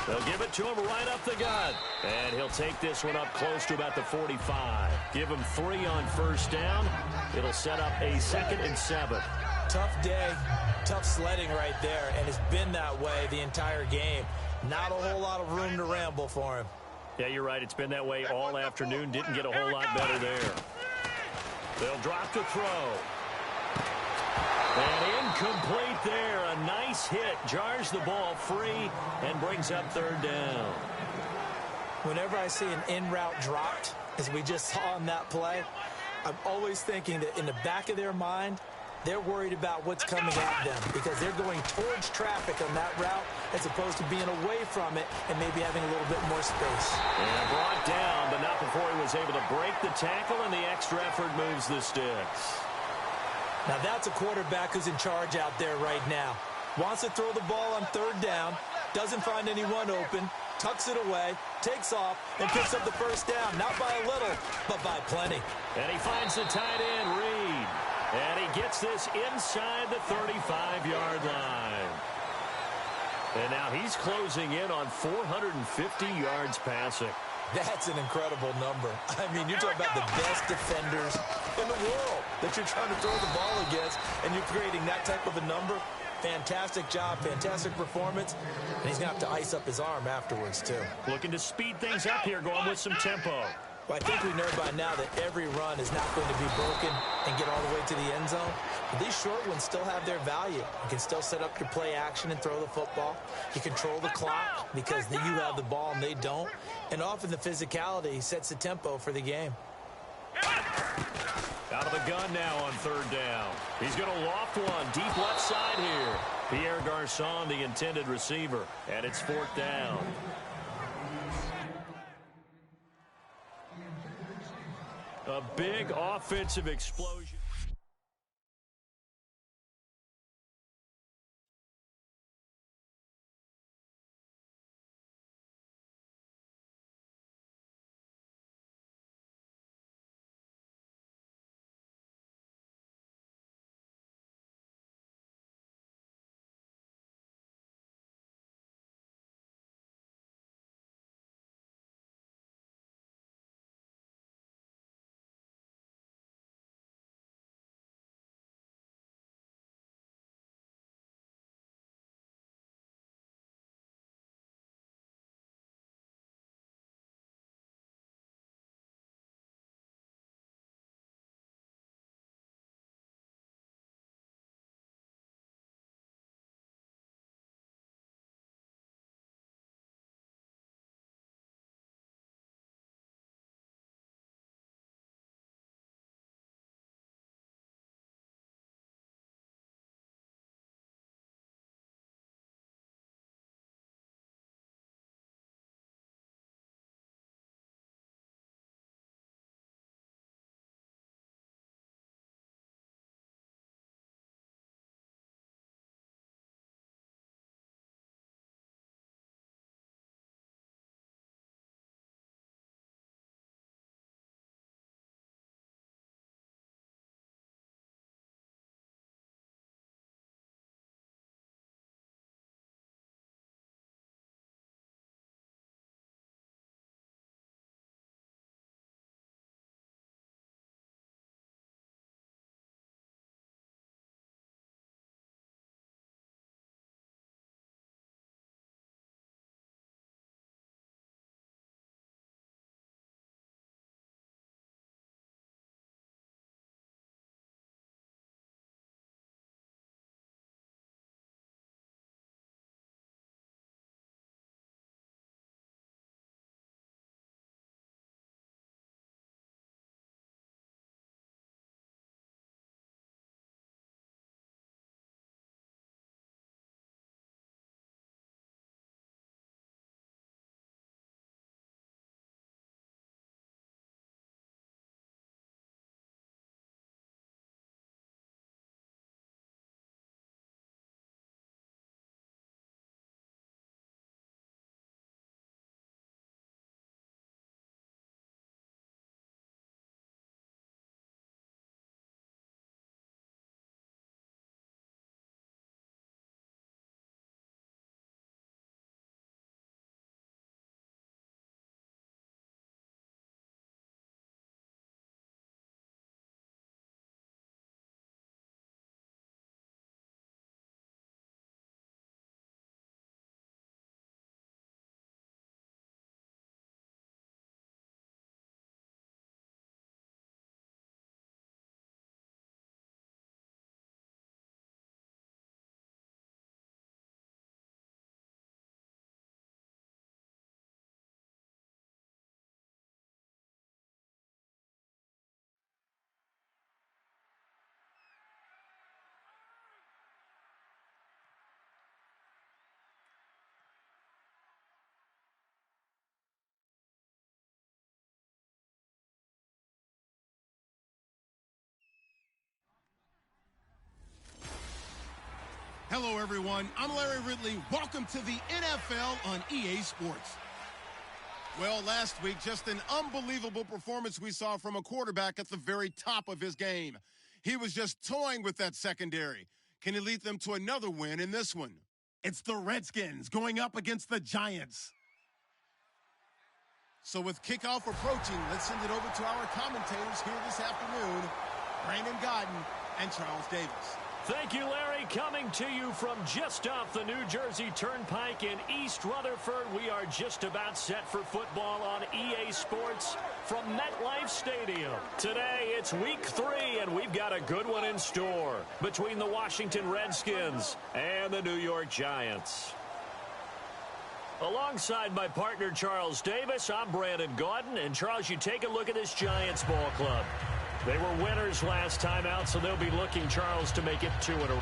They'll give it to him right up the gut. And he'll take this one up close to about the 45. Give him 3 on first down. It'll set up a 2nd and 7. Tough day, tough sledding right there, and it's been that way the entire game. Not a whole lot of room to ramble for him. Yeah, you're right. It's been that way all afternoon. Didn't get a whole lot better there. They'll drop to throw. And incomplete there. A nice hit. Jars the ball free and brings up 3rd down. Whenever I see an in-route dropped, as we just saw on that play, I'm always thinking that in the back of their mind, They're worried about what's coming at them because they're going towards traffic on that route as opposed to being away from it and maybe having a little bit more space. And brought down, but not before he was able to break the tackle, and the extra effort moves the sticks. Now that's a quarterback who's in charge out there right now. Wants to throw the ball on third down, doesn't find anyone open, tucks it away, takes off, and picks up the first down. Not by a little, but by plenty. And he finds the tight end, Reed. And he gets this inside the 35-yard line. And now he's closing in on 450 yards passing. That's an incredible number. I mean, you're talking about the best defenders in the world that you're trying to throw the ball against, and you're creating that type of a number. Fantastic job, fantastic performance, and he's going to have to ice up his arm afterwards, too. Looking to speed things up here, going with some tempo. Well, I think we know by now that every run is not going to be broken and get all the way to the end zone. But these short ones still have their value. You can still set up your play action and throw the football. You control the clock because you have the ball and they don't. And often the physicality sets the tempo for the game. Out of the gun now on third down. He's going to loft one deep left side here. Pierre Garçon, the intended receiver, and it's fourth down. A big offensive explosion. Hello, everyone. I'm Larry Ridley. Welcome to the NFL on EA Sports. Well, last week, just an unbelievable performance we saw from a quarterback at the very top of his game. He was just toying with that secondary. Can he lead them to another win in this one? It's the Redskins going up against the Giants. So with kickoff approaching, let's send it over to our commentators here this afternoon, Brandon Gaudin and Charles Davis. Thank you, Larry. Coming to you from just off the New Jersey Turnpike in East Rutherford. We are just about set for football on EA Sports from MetLife Stadium. Today, it's week 3, and we've got a good one in store between the Washington Redskins and the New York Giants. Alongside my partner, Charles Davis, I'm Brandon Gaudin. And, Charles, you take a look at this Giants ball club. They were winners last time out, so they'll be looking, Charles, to make it 2 in a row.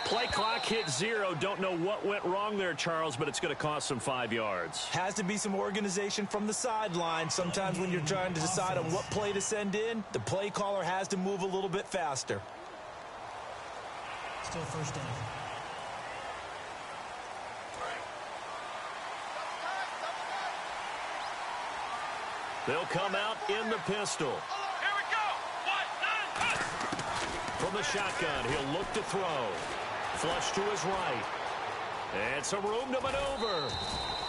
Play clock hit 0. Don't know what went wrong there, Charles, but it's going to cost them 5 yards. Has to be some organization from the sideline. Sometimes when you're trying to decide on what play to send in, the play caller has to move a little bit faster. Still first down. They'll come out in the pistol. Here we go. 1, 9, 1. From the shotgun, he'll look to throw. Flush to his right. And some room to maneuver.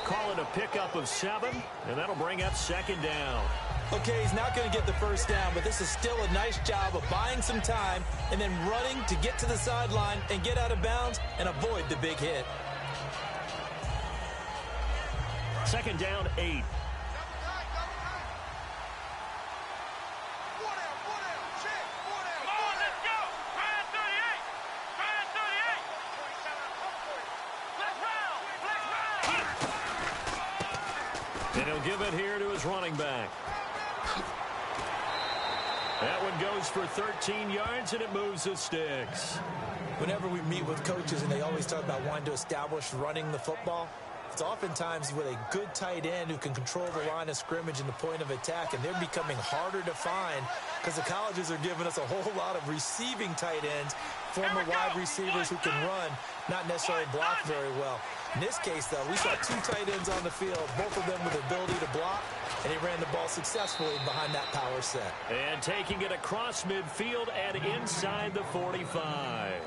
Call it a pickup of 7, and that'll bring up second down. Okay, he's not going to get the first down, but this is still a nice job of buying some time and then running to get to the sideline and get out of bounds and avoid the big hit. Second down, 8. And he'll give it here to his running back. That one goes for 13 yards, and it moves the sticks. Whenever we meet with coaches and they always talk about wanting to establish running the football, it's oftentimes with a good tight end who can control the line of scrimmage and the point of attack, and they're becoming harder to find because the colleges are giving us a whole lot of receiving tight ends, former wide receivers who can run, not necessarily block very well. In this case, though, we saw 2 tight ends on the field, both of them with the ability to block, and he ran the ball successfully behind that power set. And taking it across midfield and inside the 45.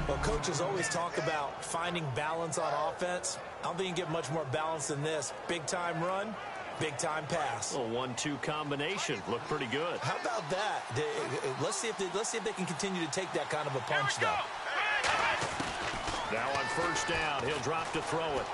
Well, coaches always talk about finding balance on offense. I don't think you can get much more balance than this. Big-time run, big-time pass. A 1-2 combination. Looked pretty good. How about that? Let's see if they can continue to take that kind of a punch, though. Now on first down, he'll drop to throw it.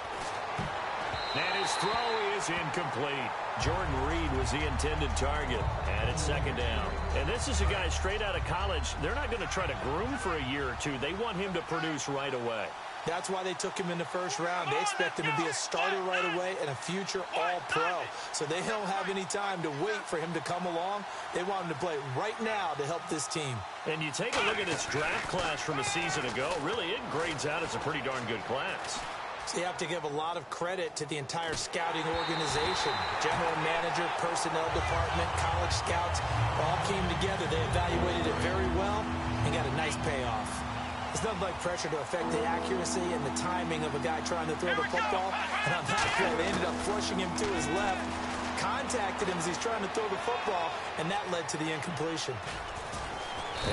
And his throw is incomplete. Jordan Reed was the intended target. And it's second down. And this is a guy straight out of college. They're not going to try to groom for a year or two. They want him to produce right away. That's why they took him in the first round. They expect him to be a starter right away and a future all-pro. So they don't have any time to wait for him to come along. They want him to play right now to help this team. And you take a look at this draft class from a season ago. Really, it grades out as a pretty darn good class. So you have to give a lot of credit to the entire scouting organization. General manager, personnel department, college scouts all came together. They evaluated it very well and got a nice payoff. It's nothing like pressure to affect the accuracy and the timing of a guy trying to throw the football. And on that play, they ended up flushing him to his left, contacted him as he's trying to throw the football, and that led to the incompletion.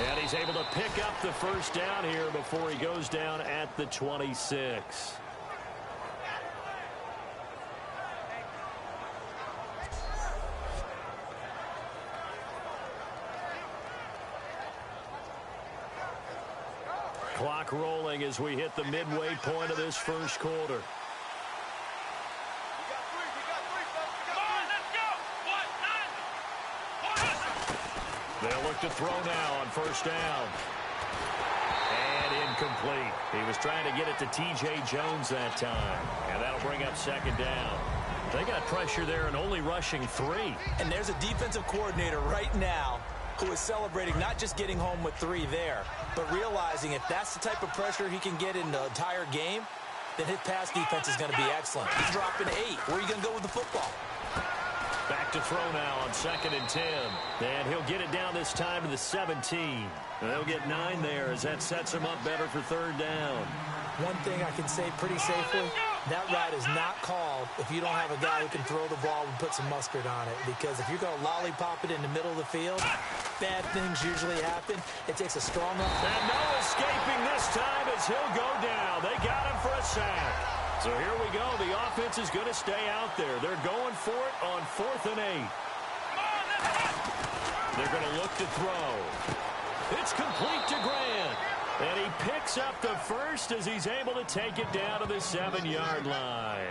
And he's able to pick up the first down here before he goes down at the 26. Clock rolling as we hit the midway point of this first quarter. They'll look to throw now on first down. And incomplete. He was trying to get it to T.J. Jones that time. And that'll bring up second down. They got pressure there and only rushing 3. And there's a defensive coordinator right now who is celebrating not just getting home with 3 there, but realizing if that's the type of pressure he can get in the entire game, then his pass defense is going to be excellent. He's dropping 8. Where are you going to go with the football? Back to throw now on 2nd and 10. And he'll get it down this time to the 17. And they'll get 9 there as that sets him up better for 3rd down. One thing I can say pretty safely, that route is not called if you don't have a guy who can throw the ball and put some mustard on it. Because if you're going to lollipop it in the middle of the field, bad things usually happen. It takes a strong run. And no escaping this time as he'll go down. They got him for a sack. So here we go. The offense is going to stay out there. They're going for it on 4th and 8. They're going to look to throw. It's complete to Grant. And he picks up the first as he's able to take it down to the 7-yard line.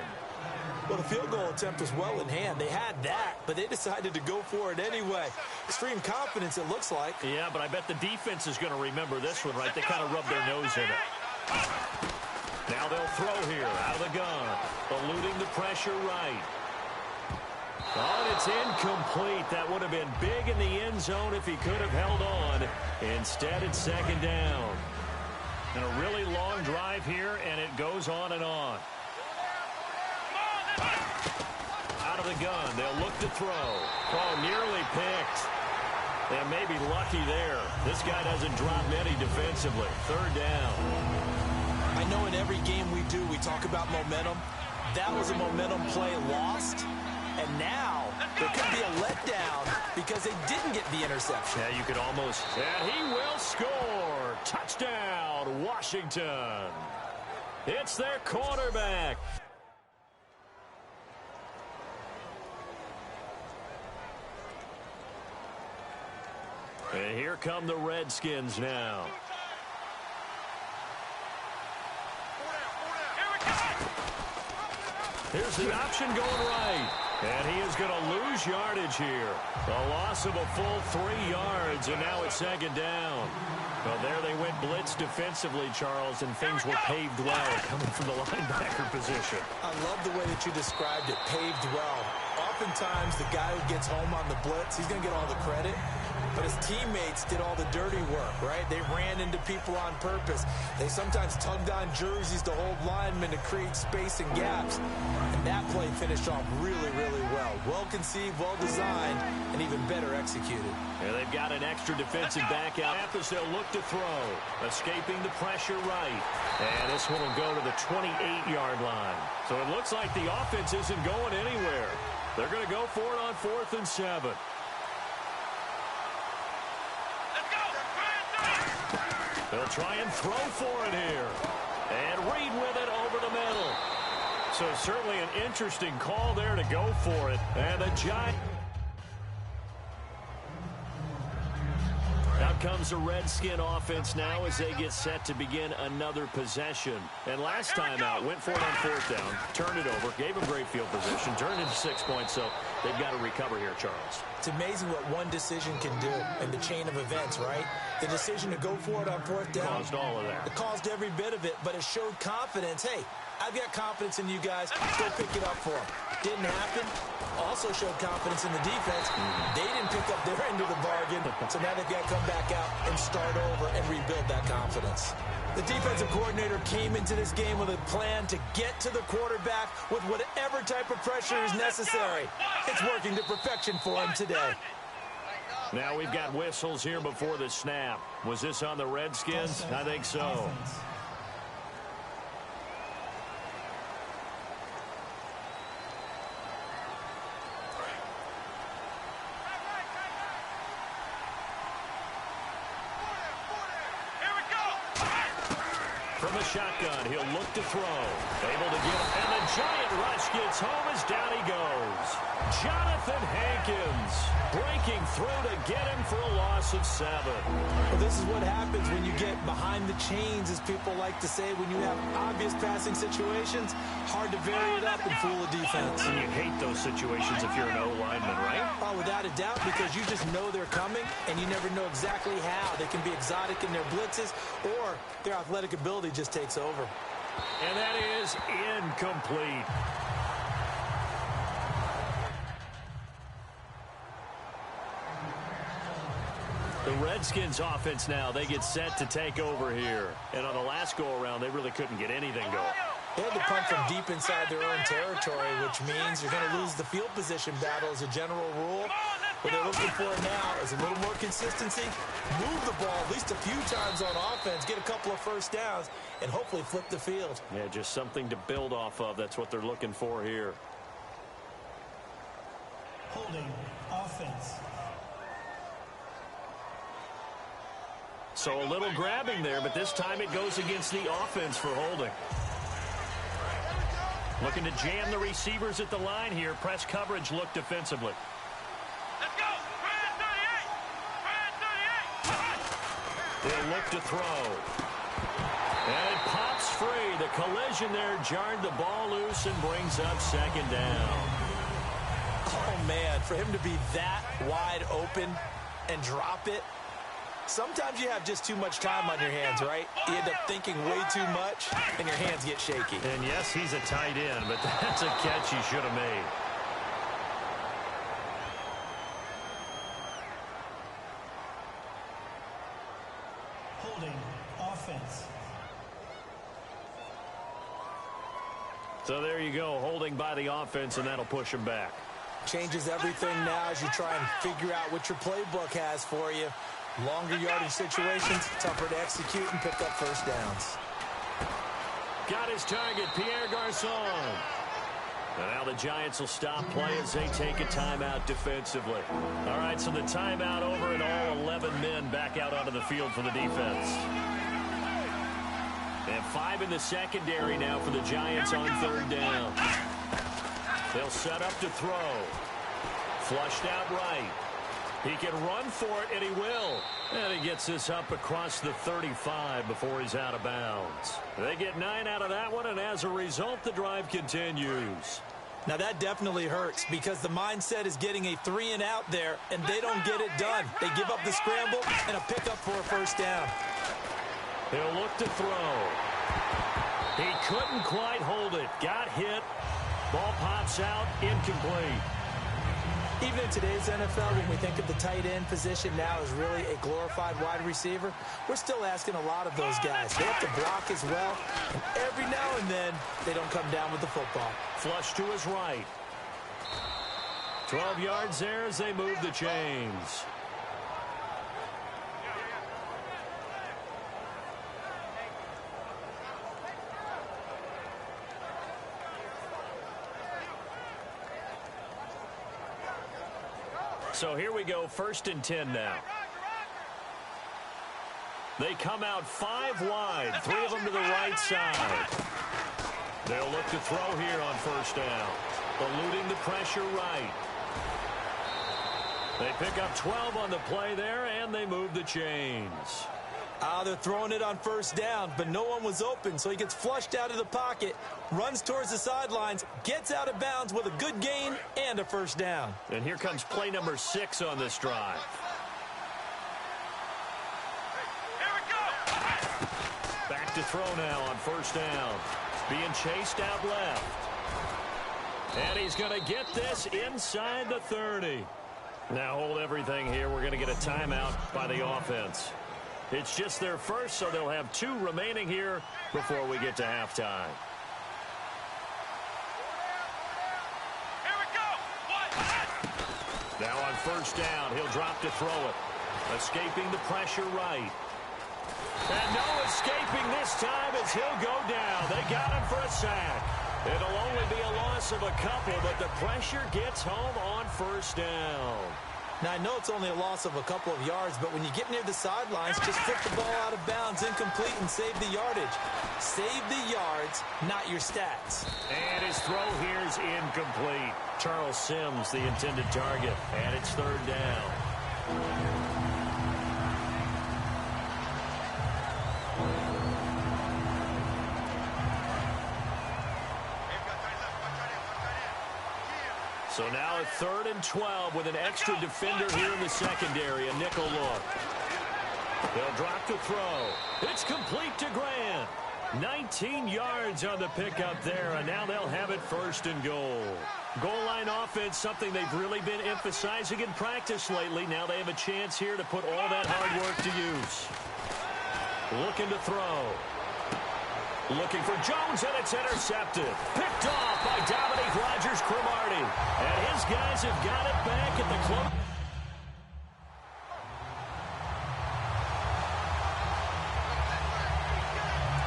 Well, the field goal attempt was well in hand. They had that, but they decided to go for it anyway. Extreme confidence, it looks like. Yeah, but I bet the defense is going to remember this one, right? They kind of rubbed their nose in it. Now they'll throw here out of the gun, eluding the pressure right. Oh, and it's incomplete. That would have been big in the end zone if he could have held on. Instead, it's 2nd down. And a really long drive here, and it goes on and on. Out of the gun, they'll look to throw. Oh, nearly picked. They may be lucky there. This guy doesn't drop many defensively. Third down. I know in every game we do, we talk about momentum. That was a momentum play lost. And now there could be a letdown because they didn't get the interception. Yeah, you could almost. And he will score. Touchdown, Washington. It's their quarterback. And here come the Redskins now. Here's the option going right. And he is going to lose yardage here. A loss of a full 3 yards, and now it's second down. Well, there they went blitz defensively, Charles, and things were paved well coming from the linebacker position. I love the way that you described it, paved well. Oftentimes, the guy who gets home on the blitz, he's going to get all the credit. But his teammates did all the dirty work, right? They ran into people on purpose. They sometimes tugged on jerseys to hold linemen to create space and gaps. And that play finished off really, really well. Well conceived, well designed, and even better executed. Yeah, they've got an extra defensive back out as they'll look to throw. Escaping the pressure right. And this one will go to the 28-yard line. So it looks like the offense isn't going anywhere. They're going to go for it on 4th and 7. They'll try and throw for it here. And Reed with it over the middle. So certainly an interesting call there to go for it. And the Giants. Out comes the Redskin offense now as they get set to begin another possession. And last time out, went for it on 4th down, turned it over, gave them great field position, turned into 6 points, so they've got to recover here, Charles. It's amazing what one decision can do in the chain of events, right? The decision to go for it on 4th down. Caused all of that. It caused every bit of it, but it showed confidence. Hey, I've got confidence in you guys. Go pick it up for them. Didn't happen. Also showed confidence in the defense. They didn't pick up their end of the bargain, so now they've got to come back out and start over and rebuild that confidence. The defensive coordinator came into this game with a plan to get to the quarterback with whatever type of pressure is necessary. It's working to perfection for him today. Now we've got whistles here before the snap. Was this on the Redskins? I think so. Offense. From a shotgun, he'll look to throw. Able to get, and the giant rush gets home as down he goes. Jonathan Hankins breaking through to get him for a loss of 7. Well, this is what happens when you get behind the chains, as people like to say, when you have obvious passing situations. Hard to vary it up and fool a defense. And you hate those situations if you're an O-lineman, right? Oh, without a doubt, because you just know they're coming, and you never know exactly how. They can be exotic in their blitzes, or their athletic ability just takes over. And that is incomplete. The Redskins offense now, they get set to take over here. And on the last go-around, they really couldn't get anything going. They had to punt from deep inside their own territory, which means you're going to lose the field position battle as a general rule. What they're looking for now is a little more consistency, move the ball at least a few times on offense, get a couple of first downs, and hopefully flip the field. Yeah, just something to build off of. That's what they're looking for here. Holding offense. So a little grabbing there, but this time it goes against the offense for holding. Looking to jam the receivers at the line here. Press coverage look defensively. Let's go! They'll look to throw. And it pops free. The collision there jarred the ball loose and brings up second down. Oh, man, for him to be that wide open and drop it, sometimes you have just too much time on your hands, right? You end up thinking way too much, and your hands get shaky. And yes, he's a tight end, but that's a catch he should have made. Holding offense. So there you go, holding by the offense, and that'll push him back. Changes everything now as you try and figure out what your playbook has for you. Longer yardage situations, tougher to execute and pick up first downs. Got his target, Pierre Garçon. And now the Giants will stop play as they take a timeout defensively. All right, so the timeout over and all 11 men back out onto the field for the defense. And 5 in the secondary now for the Giants on third down. They'll set up to throw. Flushed out right. He can run for it, and he will. And he gets this up across the 35 before he's out of bounds. They get 9 out of that one, and as a result, the drive continues. Now that definitely hurts because the mindset is getting a 3-and-out there, and they don't get it done. They give up the scramble and a pickup for a first down. He'll look to throw. He couldn't quite hold it. Got hit. Ball pops out, incomplete. Even in today's NFL, when we think of the tight end position now as really a glorified wide receiver, we're still asking a lot of those guys. They have to block as well, and every now and then, they don't come down with the football. Flush to his right. 12 yards there as they move the chains. So here we go, 1st and 10 now. They come out 5 wide, 3 of them to the right side. They'll look to throw here on first down, eluding the pressure right. They pick up 12 on the play there, and they move the chains. They're throwing it on first down, but no one was open, so he gets flushed out of the pocket, runs towards the sidelines, gets out of bounds with a good gain and a first down. And here comes play number 6 on this drive. Here we go. Back to throw now on first down. Being chased out left. And he's going to get this inside the 30. Now hold everything here. We're going to get a timeout by the offense. It's just their first, so they'll have 2 remaining here before we get to halftime. Here we go. Now on first down, he'll drop to throw it. Escaping the pressure right. And no escaping this time as he'll go down. They got him for a sack. It'll only be a loss of a couple, but the pressure gets home on first down. Now, I know it's only a loss of a couple of yards, but when you get near the sidelines, just flip the ball out of bounds, incomplete, and save the yardage. Save the yards, not your stats. And his throw here is incomplete. Charles Sims, the intended target, and it's third down. So now a 3rd and 12 with an extra defender here in the secondary, a nickel look. They'll drop to throw. It's complete to Grant. 19 yards on the pickup there, and now they'll have it 1st and goal. Goal line offense, something they've really been emphasizing in practice lately. Now they have a chance here to put all that hard work to use. Looking to throw. Looking for Jones, and it's intercepted. Picked off by Dominique Rodgers-Cromartie. And his guys have got it back at the close.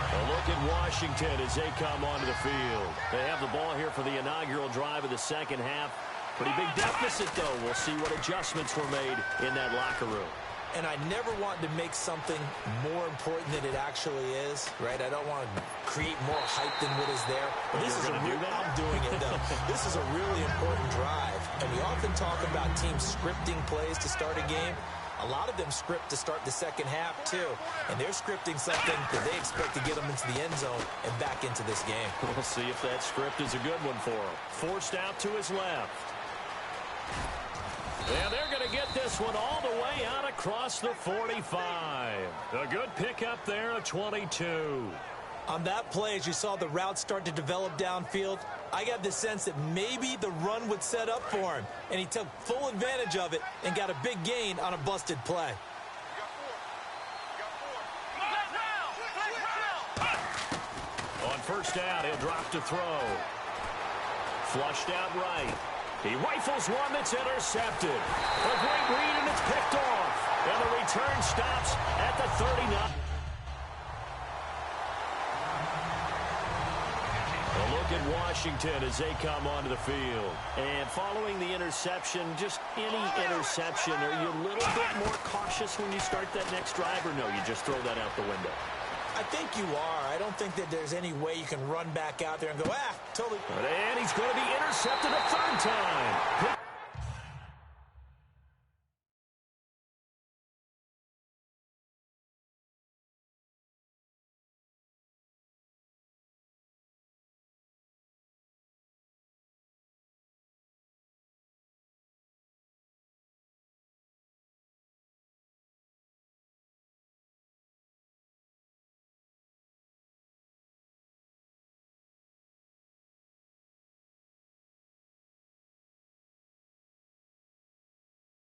A look at Washington as they come onto the field. They have the ball here for the inaugural drive of the second half. Pretty big deficit, though. We'll see what adjustments were made in that locker room. And I never want to make something more important than it actually is, right? I don't want to create more hype than what is there. But this is I'm doing it, though. This is a really important drive. And we often talk about teams scripting plays to start a game. A lot of them script to start the second half, too. And they're scripting something that they expect to get them into the end zone and back into this game. We'll see if that script is a good one for him. Forced out to his left. And they're going to get this one all the way out across the 45. A good pickup there of 22. On that play, as you saw the route start to develop downfield, I got the sense that maybe the run would set up for him. And he took full advantage of it and got a big gain on a busted play. On first down. He'll drop to throw. Flushed out right. He rifles one that's intercepted. A great read, and it's picked off. And the return stops at the 39. A look at Washington as they come onto the field. And following the interception, just any interception, are you a little bit more cautious when you start that next drive, or no, you just throw that out the window? I think you are. I don't think that there's any way you can run back out there and go, totally. And he's going to be intercepted a third time.